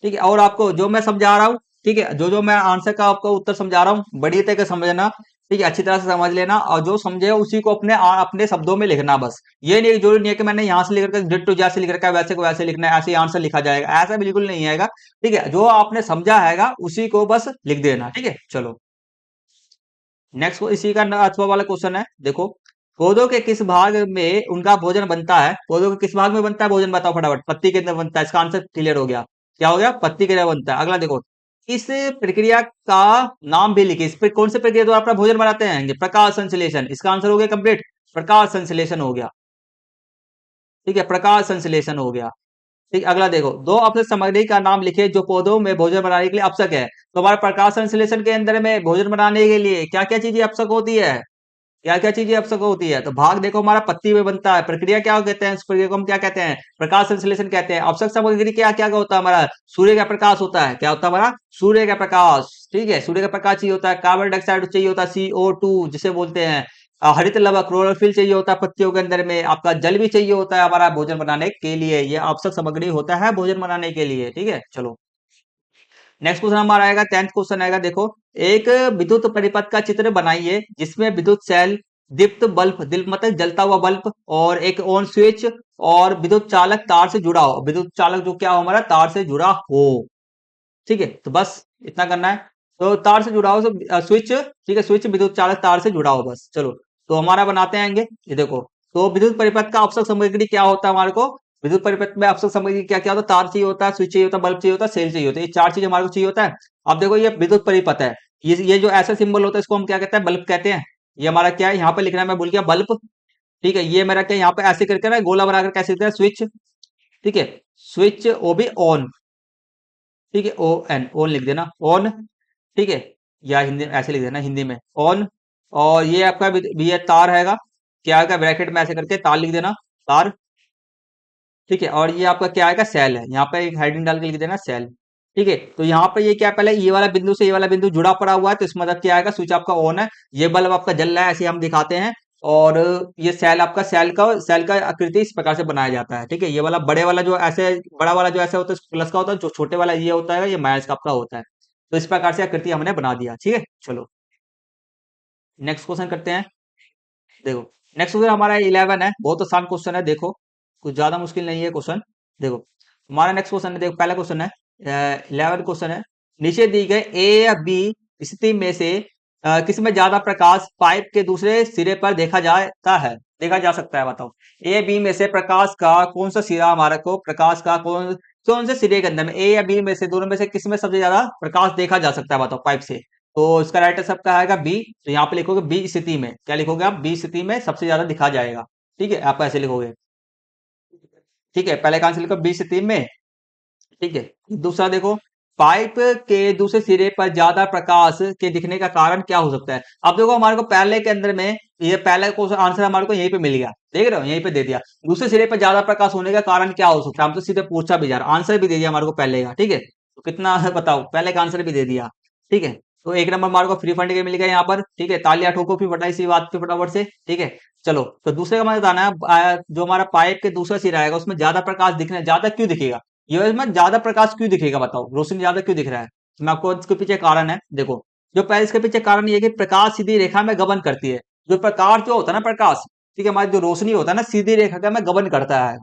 ठीक है, और आपको जो मैं समझा रहा हूँ, ठीक है, जो जो मैं आंसर का आपको उत्तर समझा रहा हूँ, बड़ी तरीके से समझना। ठीक है, अच्छी तरह से समझ लेना और जो समझे उसी को अपने अपने शब्दों में लिखना बस। ये नहीं जरूरी नहीं है कि मैंने यहाँ से लिख रखा डिट्टो जैसे लिख रखा है वैसे को वैसे लिखना है, ऐसे ही आंसर लिखा जाएगा, ऐसा बिल्कुल नहीं आएगा। ठीक है, जो आपने समझा हैगा उसी को बस लिख देना। ठीक है, चलो नेक्स्ट इसी का अथवा वाला क्वेश्चन है, देखो। पौधों के किस भाग में उनका भोजन बनता है? पौधों के किस भाग में बनता है भोजन, बताओ फटाफट। पत्ती के अंदर बनता है, इसका आंसर क्लियर हो गया। क्या हो गया? पत्ती के अंदर बनता है। अगला देखो, इस प्रक्रिया का नाम भी लिखिए। इस पर कौन सी प्रक्रिया द्वारा अपना भोजन बनाते हैं? प्रकाश संश्लेषण। इसका आंसर हो गया कंप्लीट, प्रकाश संश्लेषण हो गया। ठीक है, प्रकाश संश्लेषण हो गया। ठीक, अगला देखो, दो अपने सामग्री का नाम लिखे जो पौधों में भोजन बनाने के लिए आवश्यक है। तो हमारे प्रकाश संश्लेषण के अंदर में भोजन बनाने के लिए क्या क्या चीजें आवश्यक होती है? क्या क्या चीजें आवश्यक होती है? तो भाग देखो हमारा पत्ती में बनता है। प्रक्रिया क्या कहते हैं? उस प्रक्रिया को हम क्या कहते हैं? प्रकाश संश्लेषण कहते हैं। आवश्यक सामग्री क्या क्या होता है हमारा? सूर्य का प्रकाश होता है। क्या होता है हमारा? सूर्य का प्रकाश। ठीक है, सूर्य का प्रकाश चाहिए होता है। कार्बन डाइऑक्साइड चाहिए होता है, CO2 जिसे बोलते हैं। हरित लवण क्लोरोफिल चाहिए होता है पत्तियों के अंदर में। आपका जल भी चाहिए होता है हमारा भोजन बनाने के लिए। ये आवश्यक सामग्री होता है भोजन बनाने के लिए। ठीक है, चलो नेक्स्ट क्वेश्चन हमारा आएगा, 10th क्वेश्चन आएगा। देखो, एक विद्युत परिपथ का चित्र बनाइए जिसमें विद्युत सेल, दीप्त बल्ब, दीप्त मतलब जलता हुआ बल्ब, और एक ऑन स्विच और विद्युत चालक तार से जुड़ा हो। विद्युत चालक जो क्या हो हमारा? तार से जुड़ा हो। ठीक है, तो बस इतना करना है। तो तार से जुड़ा हो तो स्विच, ठीक है, स्विच विद्युत चालक तार से जुड़ा हो बस। चलो तो हमारा बनाते हैं ये देखो। तो विद्युत परिपथ का आवश्यक सामग्री क्या होता है हमारे को? विद्युत परिपथ में आवश्यक सामग्री क्या क्या होता है? तार चाहिए होता है, स्विच चाहिए होता है, बल्ब चाहिए होता है, सेल चाहिए होता है। ये चार चीज हमारे को चाहिए होता है। अब देखो ये विद्युत परिपथ है। ये जो ऐसा सिंबल होता है इसको हम क्या कहते हैं? बल्ब कहते हैं। ये हमारा क्या है यहाँ पे लिखना है, मैं भूल गया, बल्ब। ठीक है, ये मेरा क्या यहाँ पे ऐसे करके ना गोला बनाकर कैसे लिखते हैं? स्विच। ठीक है, स्विच ओ भी ऑन। ठीक है, ON ऑन लिख देना, ऑन। ठीक है, या हिंदी ऐसे लिख देना हिंदी में, ऑन। और ये आपका भी ये तार हैगा, क्या आएगा? ब्रैकेट में ऐसे करके तार लिख देना, तार। ठीक है, और ये आपका क्या आएगा? सेल है। यहाँ पे एक हेडिंग डाल के लिख देना, सेल। ठीक है, तो यहाँ पे ये क्या है? पहले ये वाला बिंदु से ये वाला बिंदु जुड़ा पड़ा हुआ है, तो इसका मतलब क्या आएगा? स्विच आपका ऑन है, ये बल्ब आपका जल रहा है, ऐसे हम दिखाते हैं। और ये सेल आपका, सेल का आकृति इस प्रकार से बनाया जाता है। ठीक है, ये वाला बड़े वाला जो ऐसे, बड़ा वाला जो ऐसे होता है प्लस का होता है, जो छोटे वाला ये होता है ये माइनस का आपका होता है। तो इस प्रकार से आकृति हमने बना दिया। ठीक है, चलो नेक्स्ट क्वेश्चन करते हैं। देखो, नेक्स्ट क्वेश्चन हमारा 11 है, बहुत आसान क्वेश्चन है। देखो, कुछ ज्यादा मुश्किल नहीं है क्वेश्चन। देखो, हमारा नेक्स्ट क्वेश्चन है, देखो पहला क्वेश्चन है, 11 क्वेश्चन है। नीचे दी गए ए या बी स्थिति में से किसमें ज्यादा प्रकाश पाइप के दूसरे सिरे पर देखा जाता है, देखा जा सकता है? बताओ, ए बी में से प्रकाश का कौन सा सिरा हमारा को, प्रकाश का कौन कौन से सिरे के अंदर में, ए या बी में से, दोनों में से किसमें सबसे ज्यादा प्रकाश देखा जा सकता है? बताओ, पाइप से। तो इसका राइट आंसर आपका आएगा बी। तो यहाँ पे लिखोगे बी स्थिति में, क्या लिखोगे आप? बी स्थिति में सबसे ज्यादा दिखा जाएगा। ठीक है, आप ऐसे लिखोगे। ठीक है, पहले का आंसर लिखो बी स्थिति में। ठीक है, दूसरा देखो, पाइप के दूसरे सिरे पर ज्यादा प्रकाश के दिखने का कारण क्या हो सकता है? अब देखो हमारे को पहले के अंदर में ये पहले को आंसर हमारे को यहीं पे मिल गया, देख रहे हो, यहीं पे दे दिया। दूसरे सिरे पर ज्यादा प्रकाश होने का कारण क्या हो सकता है? हम तो सीधे पूछा भी जा रहा, आंसर भी दे दिया हमारे को पहले का। ठीक है, तो कितना है बताओ, पहले का आंसर भी दे दिया। ठीक है, तो एक नंबर हमारे को फ्री फंड के मिल गया यहाँ पर। ठीक है, तालियां ठोको फिर फटाई सी बात पे फटाफट से। ठीक है, चलो तो दूसरे का मतलब बताना है, जो हमारा पाइप के दूसरा सिरा आएगा उसमें ज्यादा प्रकाश दिखना, ज्यादा क्यों दिखेगा? ये में ज्यादा प्रकाश क्यों दिखेगा? बताओ, रोशनी ज्यादा क्यों दिख रहा है? मैं आपको इसके पीछे कारण है, देखो। जो पहले इसके पीछे कारण ये है कि प्रकाश सीधी रेखा में गमन करती है। जो प्रकाश जो होता है ना, प्रकाश, ठीक है, हमारी जो रोशनी होता है ना, सीधी रेखा में गमन करता है।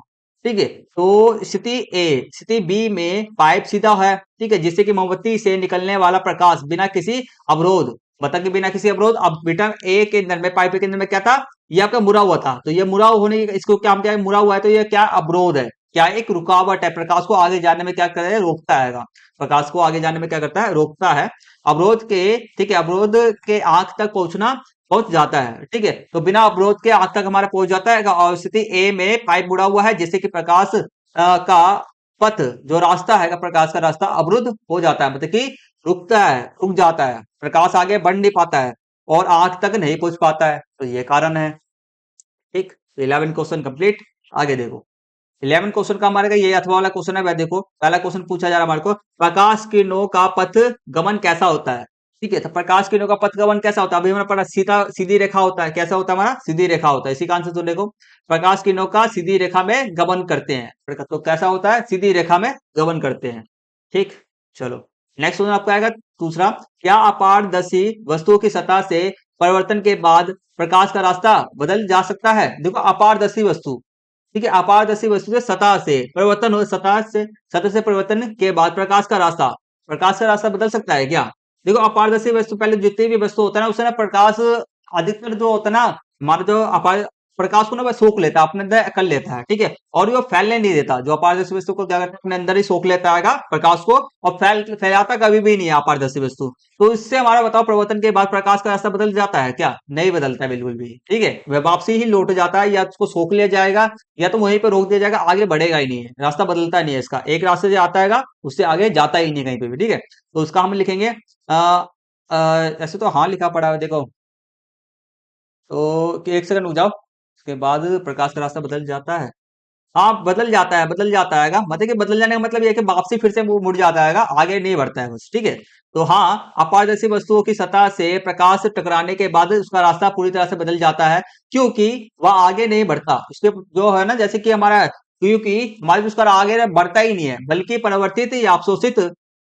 ठीक है, तो स्थिति बी में पाइप सीधा है। ठीक है, जिससे कि मोमबत्ती से निकलने वाला प्रकाश बिना किसी अवरोध, बता कि बिना किसी अवरोध। अब बेटा ए के अंदर में, पाइप के अंदर में क्या था? ये आपका मुड़ा हुआ था, तो ये मुड़ा होने, इसको क्या हम क्या मुड़ा हुआ है, तो ये क्या अवरोध है, क्या एक रुकावट है, प्रकाश को आगे जाने में क्या करता है? रोकता है। प्रकाश को आगे जाने में क्या करता है? रोकता है। अवरोध के, ठीक है, अवरोध के आंख तक पहुंच जाता है। ठीक है, तो बिना अवरोध के आंख तक हमारा पहुंच जाता है। और स्थिति ए में पाइप मुड़ा हुआ है जिससे कि प्रकाश का पथ, जो रास्ता है, प्रकाश का रास्ता अवरुद्ध हो जाता है, मतलब कि रुकता है, रुक जाता है, प्रकाश आगे बढ़ नहीं पाता है और आंख तक नहीं पहुंच पाता है। तो ये कारण है। ठीक, 11 क्वेश्चन कंप्लीट। आगे देखो, 11 क्वेश्चन का हमारे का ये अथवा वाला क्वेश्चन है। वह देखो, पहला क्वेश्चन पूछा जा रहा है हमारे को, प्रकाश किरणों का पथ गमन कैसा होता है? ठीक है, तो प्रकाश किरणों का पथ गमन कैसा होता है? अभी हमने पढ़ा, सीधा सीधी रेखा होता है। कैसा होता है हमारा? सीधी रेखा होता है। इसी का आंसर तो देखो, प्रकाश किरणों का सीधी रेखा में गमन करते हैं। तो कैसा होता है? सीधी रेखा में गमन करते हैं। ठीक, चलो नेक्स्ट क्वेश्चन आपका आएगा दूसरा, क्या अपारदर्शी वस्तुओं की सतह से परिवर्तन के बाद प्रकाश का रास्ता बदल जा सकता है? देखो अपारदर्शी वस्तु, ठीक है, अपारदर्शी वस्तु से सतह से परिवर्तन हो, सतह से परिवर्तन के बाद प्रकाश का रास्ता बदल सकता है क्या? देखो अपारदर्शी वस्तु, पहले जितनी भी वस्तु होता है ना उससे ना प्रकाश अधिकतर जो होता है ना, हमारा जो अपार प्रकाश को ना वह सोख लेता है, अपने अंदर कर लेता है, ठीक है, और वो फैलने नहीं देता। जो अपारदर्शी वस्तु को क्या करता है, अपने अंदर ही सोख लेता है प्रकाश को, और फैलाता कभी भी नहीं है अपारदर्शी वस्तु। तो इससे हमारा बताओ परिवर्तन के बाद प्रकाश का रास्ता बदल जाता है क्या? नहीं बदलता है बिल्कुल भी, ठीक है, वह वापसी ही लौट जाता है, या उसको सोख लिया जाएगा या तो वहीं पर रोक दिया जाएगा, आगे बढ़ेगा ही नहीं है, रास्ता बदलता नहीं है इसका, एक रास्ते से आता है उससे आगे जाता ही नहीं कहीं पे भी, ठीक है। तो उसका हम लिखेंगे ऐसे तो हाँ लिखा पड़ा है देखो, तो एक सेकंड रुक जाओ, उसके बाद प्रकाश का रास्ता बदल जाता है। हाँ बदल जाता है मतलब कि बदल जाने का मतलब ये है कि वापसी फिर से वो मुड़ जाता है, आगे नहीं बढ़ता है बस, ठीक है। तो हाँ, अपारदर्शी वस्तुओं की सतह से प्रकाश से टकराने के बाद उसका रास्ता पूरी तरह से बदल जाता है, क्योंकि वह आगे नहीं बढ़ता, उसके जो है ना, जैसे कि हमारा, क्योंकि हमारे उसका आगे ना बढ़ता ही नहीं है, बल्कि परिवर्तित या अवशोषित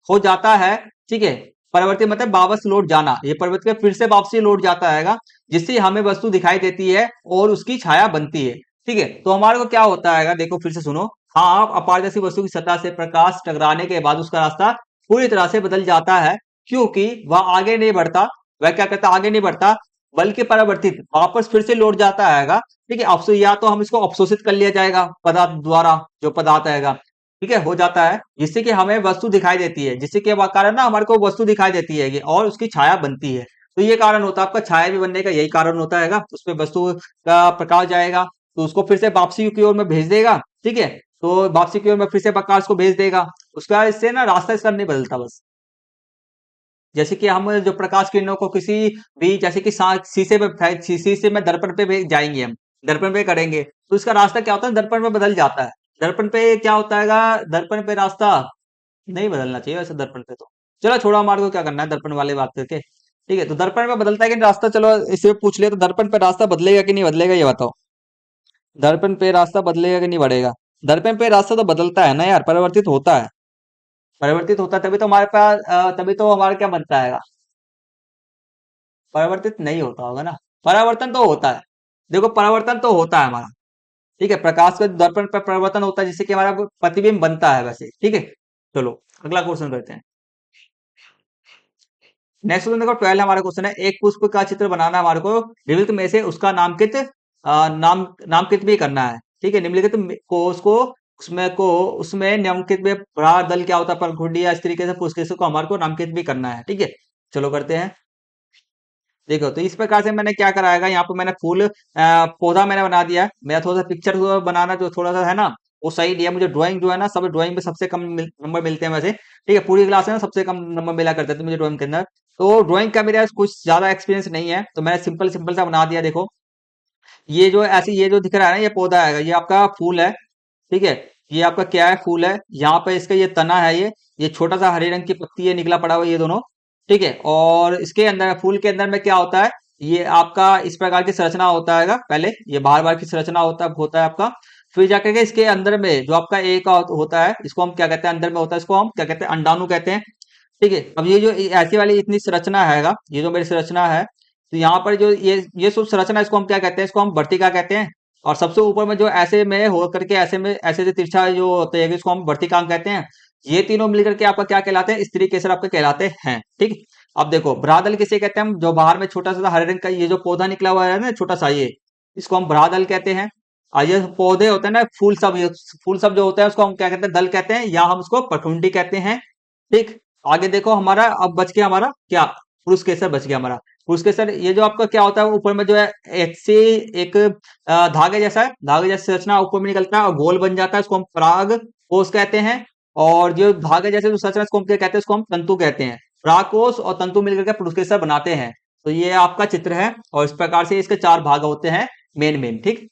हो जाता है, ठीक है। परिवर्तित मतलब वापस लौट जाना, ये परिवर्तित फिर से वापसी लौट जाता है, जिससे हमें वस्तु दिखाई देती है और उसकी छाया बनती है, ठीक है। तो हमारे को क्या होता है, देखो फिर से सुनो, हाँ अपारदर्शी वस्तु की सतह से प्रकाश टकराने के बाद उसका रास्ता पूरी तरह से बदल जाता है, क्योंकि वह आगे नहीं बढ़ता, वह क्या करता है, आगे नहीं बढ़ता, बल्कि परिवर्तित वापस फिर से लौट जाता है, ठीक है। या तो हम इसको अवशोषित कर लिया जाएगा पदार्थ द्वारा, जो पदार्थ आएगा, ठीक है, हो जाता है, जिससे कि हमें वस्तु दिखाई देती है, जिससे कि कारण ना हमारे को वस्तु दिखाई देती है और उसकी छाया बनती है। तो ये कारण होता है आपका छाया भी बनने का, यही कारण होता है, उसमें वस्तु का प्रकाश जाएगा तो उसको फिर से वापसी की ओर में भेज देगा, ठीक है। तो वापसी की ओर में फिर से प्रकाश को भेज देगा, उसका इससे ना रास्ता इसका नहीं बदलता बस। जैसे कि हम जो प्रकाश किरणों को किसी भी, जैसे कि शीशे पे शीशे में दर्पण पे जाएंगे, हम दर्पण पे करेंगे तो इसका रास्ता क्या होता है, दर्पण पे बदल जाता है। दर्पण पे क्या होता है, दर्पण पे रास्ता नहीं बदलना चाहिए वैसे दर्पण पे तो, चलो छोड़ो, हमारे को क्या करना है दर्पण वाली बात करके, ठीक है। तो दर्पण पे बदलता है कि नहीं रास्ता, चलो इसे पूछ लिया, तो दर्पण पे रास्ता बदलेगा कि नहीं बदलेगा ये बताओ। दर्पण पे रास्ता बदलेगा कि नहीं बढ़ेगा? दर्पण पे रास्ता तो बदलता है ना यार, परिवर्तित होता है, परिवर्तित होता है, तभी तो हमारे पास तभी तो हमारा क्या बनता है, परिवर्तित नहीं होता होगा ना, परावर्तन तो होता है। देखो परावर्तन तो होता है हमारा, ठीक है, प्रकाश का दर्पण पर परिवर्तन होता है, जिससे कि हमारा प्रतिबिंब बनता है वैसे, ठीक है। चलो अगला क्वेश्चन करते हैं। नेक्स्ट क्वेश्चन देखो 12 हमारा क्वेश्चन है, एक पुष्प का चित्र बनाना हमारे को, निम्नलिखित में से उसका नामकित नामकित भी करना है, ठीक है। निम्नलिखित को उसको उसमें नामकित में बड़ा दल क्या होता है, परखुंडी, या इस तरीके से पुष्प को हमारे को नामकित भी करना है, ठीक है। चलो करते हैं। देखो तो इस प्रकार से मैंने क्या कराएगा, यहाँ पे मैंने फूल पौधा मैंने बना दिया है। मेरा थोड़ा सा पिक्चर बनाना जो थोड़ा सा है ना वो सही नहीं है, मुझे ड्राइंग जो है ना, सब ड्राइंग में सबसे कम नंबर मिलते हैं वैसे, ठीक है, पूरी क्लास में ना सबसे कम नंबर मिला करते थे मुझे ड्राइंग के अंदर। तो ड्राइंग का मेरा कुछ ज्यादा एक्सपीरियंस नहीं है, तो मैंने सिंपल सिंपल सा बना दिया। देखो ये जो ऐसे ये जो दिख रहा है ना, ये पौधा है, ये आपका फूल है, ठीक है। ये आपका क्या है, फूल है, यहाँ पे इसका ये तना है, ये छोटा सा हरे रंग की पत्ती है, निकला पड़ा हुआ ये दोनों, ठीक है। और इसके अंदर फूल के अंदर में क्या होता है, ये आपका इस प्रकार की संरचना होता है, पहले ये बाहर बाहर की संरचना होता है आपका, फिर जाकर के इसके अंदर में जो आपका एक होता है, इसको हम क्या कहते हैं, अंदर में होता है, इसको हम क्या कहते हैं, अंडाणु कहते हैं, ठीक है। अब ये जो ऐसी वाली इतनी संरचना है, ये जो मेरी संरचना है, तो यहाँ पर जो ये सब संरचना, इसको हम क्या कहते हैं, इसको हम वर्तिका कहते हैं। और सबसे ऊपर में जो ऐसे में हो करके ऐसे में ऐसे जो तिरछा जो होते हैं, इसको हम वर्तिकांक कहते हैं। ये तीनों मिलकर के आपका क्या कहलाते हैं, स्त्री केसर आपके कहलाते हैं, ठीक। अब देखो ब्रादल किसे कहते हैं हम, जो बाहर में छोटा सा हरे रंग का ये जो पौधा निकला हुआ है ना छोटा सा, ये इसको हम ब्रादल कहते हैं। और ये पौधे होते हैं ना, फूल सब जो होता है उसको हम क्या कहते हैं, दल कहते हैं, या हम उसको पठुंडी कहते हैं, ठीक। आगे देखो हमारा अब बच गया हमारा क्या, पुरुष केसर बच गया हमारा। पुरुष केसर ये जो आपका क्या होता है, ऊपर में जो है एक धागे जैसा है, धागे जैसी संरचना ऊपर में निकलता है और गोल बन जाता है, इसको हम पराग कोष कहते हैं। और जो धागे जैसे जो संरचना इसको हम क्या कहते हैं, इसको हम तंतु कहते हैं। पराग कोष और तंतु मिलकर के पुरुष केसर बनाते हैं। तो ये आपका चित्र है, और इस प्रकार से इसके 4 भाग होते हैं मेन, ठीक।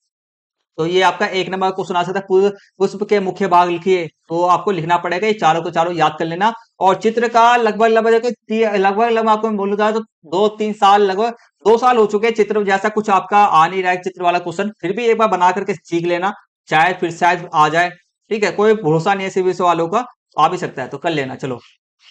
तो ये आपका एक नंबर क्वेश्चन आ सकता है, पुष्प के मुख्य भाग लिखिए, तो आपको लिखना पड़ेगा ये चारों को चारों याद कर लेना। और चित्र का लगभग आपको मैं बोलूंगा तो 2-3 साल, लगभग 2 साल हो चुके हैं, चित्र जैसा कुछ आपका आ नहीं रहा है चित्र वाला क्वेश्चन, फिर भी एक बार बना करके सीख लेना, शायद फिर शायद आ जाए, ठीक है। कोई भरोसा नहीं है सीबीएसई वालों का, आ भी सकता है, तो कर लेना। चलो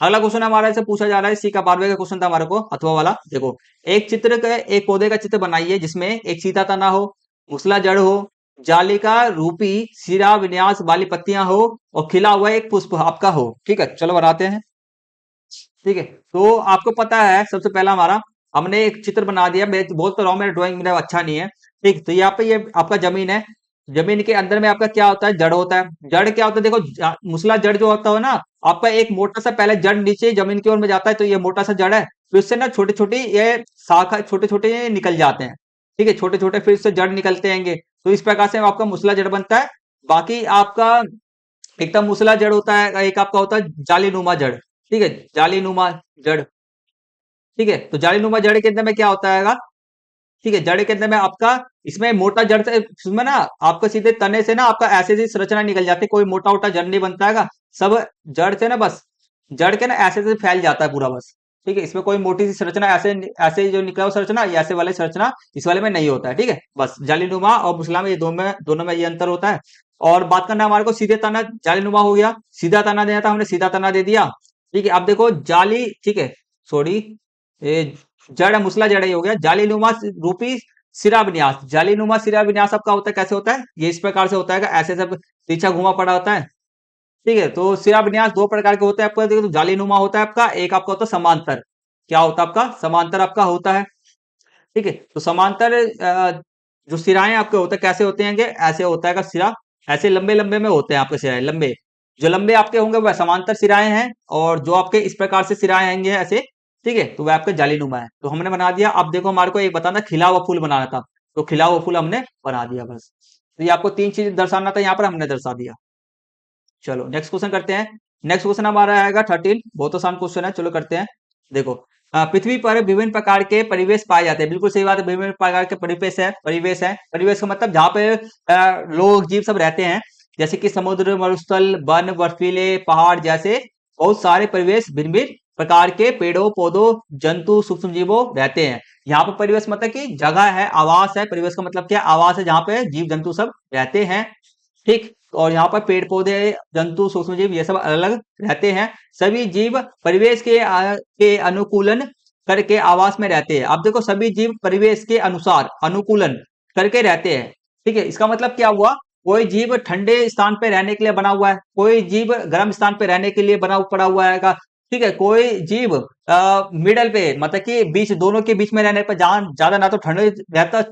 अगला क्वेश्चन हमारा से पूछा जा रहा है, सी का 12वें का क्वेश्चन था हमारे को अथवा वाला। देखो, एक चित्र का एक पौधे का चित्र बनाइए जिसमें एक सीधा तना हो, मूसला जड़ हो, जाली का रूपी सिरा विन्यास वाली पत्तियां हो और खिला हुआ एक पुष्प आपका हो। ठीक है, चलो बनाते हैं। ठीक है, तो आपको पता है सबसे पहला हमारा हमने एक चित्र बना दिया। मैं बोल तो रहा हूँ मेरा ड्राइंग मेरा अच्छा नहीं है। ठीक, तो यहाँ पे ये आपका जमीन है। जमीन के अंदर में आपका क्या होता है, जड़ होता है। जड़ क्या होता है, देखो मूसला जड़ जो होता है ना, आपका एक मोटा सा पहले जड़ नीचे जमीन की ओर में जाता है, तो ये मोटा सा जड़ है। फिर उससे ना छोटे छोटे ये शाखा छोटे छोटे निकल जाते हैं। ठीक है, छोटे छोटे फिर उससे जड़ निकलते हैंगे, तो इस प्रकार से आपका मूसला जड़ बनता है। बाकी आपका एकदम मूसला जड़ होता है, एक आपका होता है जालीनुमा जड़। ठीक है, जालीनुमा जड़। ठीक है, तो जालीनुमा जड़ के अंदर में क्या होता है, ठीक है, जड़ के अंदर में आपका इसमें मोटा जड़ से इसमें ना आपका सीधे तने से ना आपका ऐसे ऐसी संरचना निकल जाती है, कोई मोटा मोटा जड़ नहीं बनता है। सब जड़ से ना बस जड़ के ना ऐसे ऐसे फैल जाता है पूरा बस। ठीक है, इसमें कोई मोटी सी संरचना ऐसे ऐसे जो निकला हुआ संरचना या ऐसे वाले संरचना इस वाले में नहीं होता है। ठीक है, बस जालीनुमा और मुसला में ये दोनों में ये अंतर होता है। और बात करना हमारे को सीधे तना जालीनुमा हो गया, सीधा तना देना था हमने सीधा तना दे दिया। ठीक है, अब देखो जाली, ठीक है, सॉरी, ये जड़ मुसला जड़ ही हो गया। जालीनुमा रूपी सिरा विन्यास, जालीनुमा सिरा विन्यास आपका होता है, कैसे होता है, ये इस प्रकार से होता है, ऐसे सब पीछा घुमा पड़ा होता है। ठीक है, तो सिरा विन्यास दो प्रकार के होते हैं आपका। देखो, तो जालीनुमा होता है आपका, एक आपका होता है समांतर। क्या होता है आपका, समांतर आपका होता है। ठीक है, तो समांतर जो सिराएं आपके होते हैं कैसे होते हैं, ऐसे होता है का सिरा, ऐसे लंबे लंबे में होते हैं आपके सिराएं लंबे। जो लंबे आपके होंगे वह समांतर सिराएं हैं, और जो आपके इस प्रकार से सिराएं आएंगे ऐसे, ठीक है, तो वह आपका जालीनुमा है। तो हमने बना दिया। अब देखो हमारे को एक बताना खिला हुआ फूल बनाना था, तो खिला हुआ फूल हमने बना दिया बस। तो ये आपको तीन चीज दर्शाना था, यहाँ पर हमने दर्शा दिया। चलो नेक्स्ट क्वेश्चन करते हैं। नेक्स्ट क्वेश्चन हमारा आएगा 13, बहुत आसान क्वेश्चन है, चलो करते हैं। देखो, पृथ्वी पर विभिन्न प्रकार के परिवेश पाए जाते हैं, बिल्कुल सही बात है, विभिन्न प्रकार के परिवेश है। परिवेश है, परिवेश का मतलब जहाँ पे लोग जीव सब रहते हैं, जैसे कि समुद्र, मरुस्थल, वन, बर्फीले पहाड़ जैसे बहुत सारे परिवेश भिन्न भिन्न प्रकार के पेड़ों पौधों जंतु सूक्ष्म जीवों रहते हैं। यहाँ पर परिवेश मतलब कि जगह है, आवास है। परिवेश का मतलब क्या, आवास है जहाँ पे जीव जंतु सब रहते हैं। ठीक, और यहाँ पर पेड़ पौधे जंतु सूक्ष्म जीव ये सब अलग अलग रहते हैं। सभी जीव परिवेश के अनुकूलन करके आवास में रहते हैं। अब देखो, सभी जीव परिवेश के अनुसार अनुकूलन करके रहते हैं। ठीक है, इसका मतलब क्या हुआ, कोई जीव ठंडे स्थान पे रहने के लिए बना हुआ है, कोई जीव गर्म स्थान पे रहने के लिए बना पड़ा हुआ है। ठीक है, कोई जीव मिडल पे मतलब कि बीच दोनों के बीच में रहने पर, जहां ज्यादा ना तो ठंड रहता,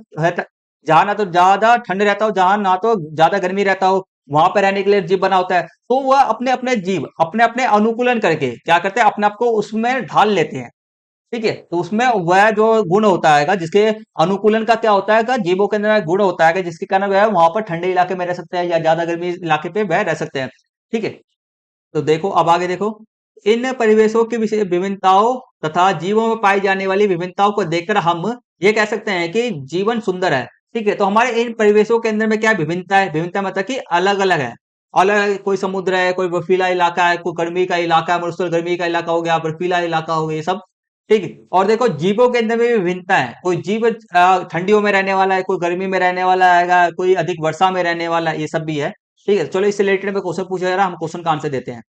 जहां ना तो ज्यादा ठंड रहता हो, जहां ना तो ज्यादा गर्मी रहता हो, वहां पर रहने के लिए जीव बना होता है। तो वह अपने अपने जीव अपने अपने अनुकूलन करके क्या करते हैं, अपने आप को उसमें ढाल लेते हैं। ठीक है, तो उसमें वह जो गुण होता है जिसके अनुकूलन का क्या होता है, जीवों के अंदर गुण होता है जिसके कारण वह वहां पर ठंडे इलाके में रह सकते हैं या ज्यादा गर्मी इलाके पे वह रह सकते हैं। ठीक है, तो देखो अब आगे देखो, इन परिवेशों की विभिन्नताओं तथा जीवों में पाई जाने वाली विभिन्नताओं को देखकर हम ये कह सकते हैं कि जीवन सुंदर है। ठीक है, तो हमारे इन परिवेशों के अंदर में क्या विभिन्नता है, विभिन्नता मतलब कि अलग अलग है। अलग, कोई समुद्र है, कोई बर्फीला इलाका है, कोई गर्मी का इलाका है, मरुस्थल गर्मी का इलाका हो गया, बर्फीला इलाका हो गया, ये सब। ठीक है, और देखो जीवों के अंदर में भी विभिन्नता है। कोई जीव ठंडियों में रहने वाला है, कोई गर्मी में रहने वाला है, कोई अधिक वर्षा में रहने वाला है, ये सब भी है। ठीक है, चलो इससे रिलेटेड में क्वेश्चन पूछा जा रहा है, हम क्वेश्चन का आंसर देते हैं।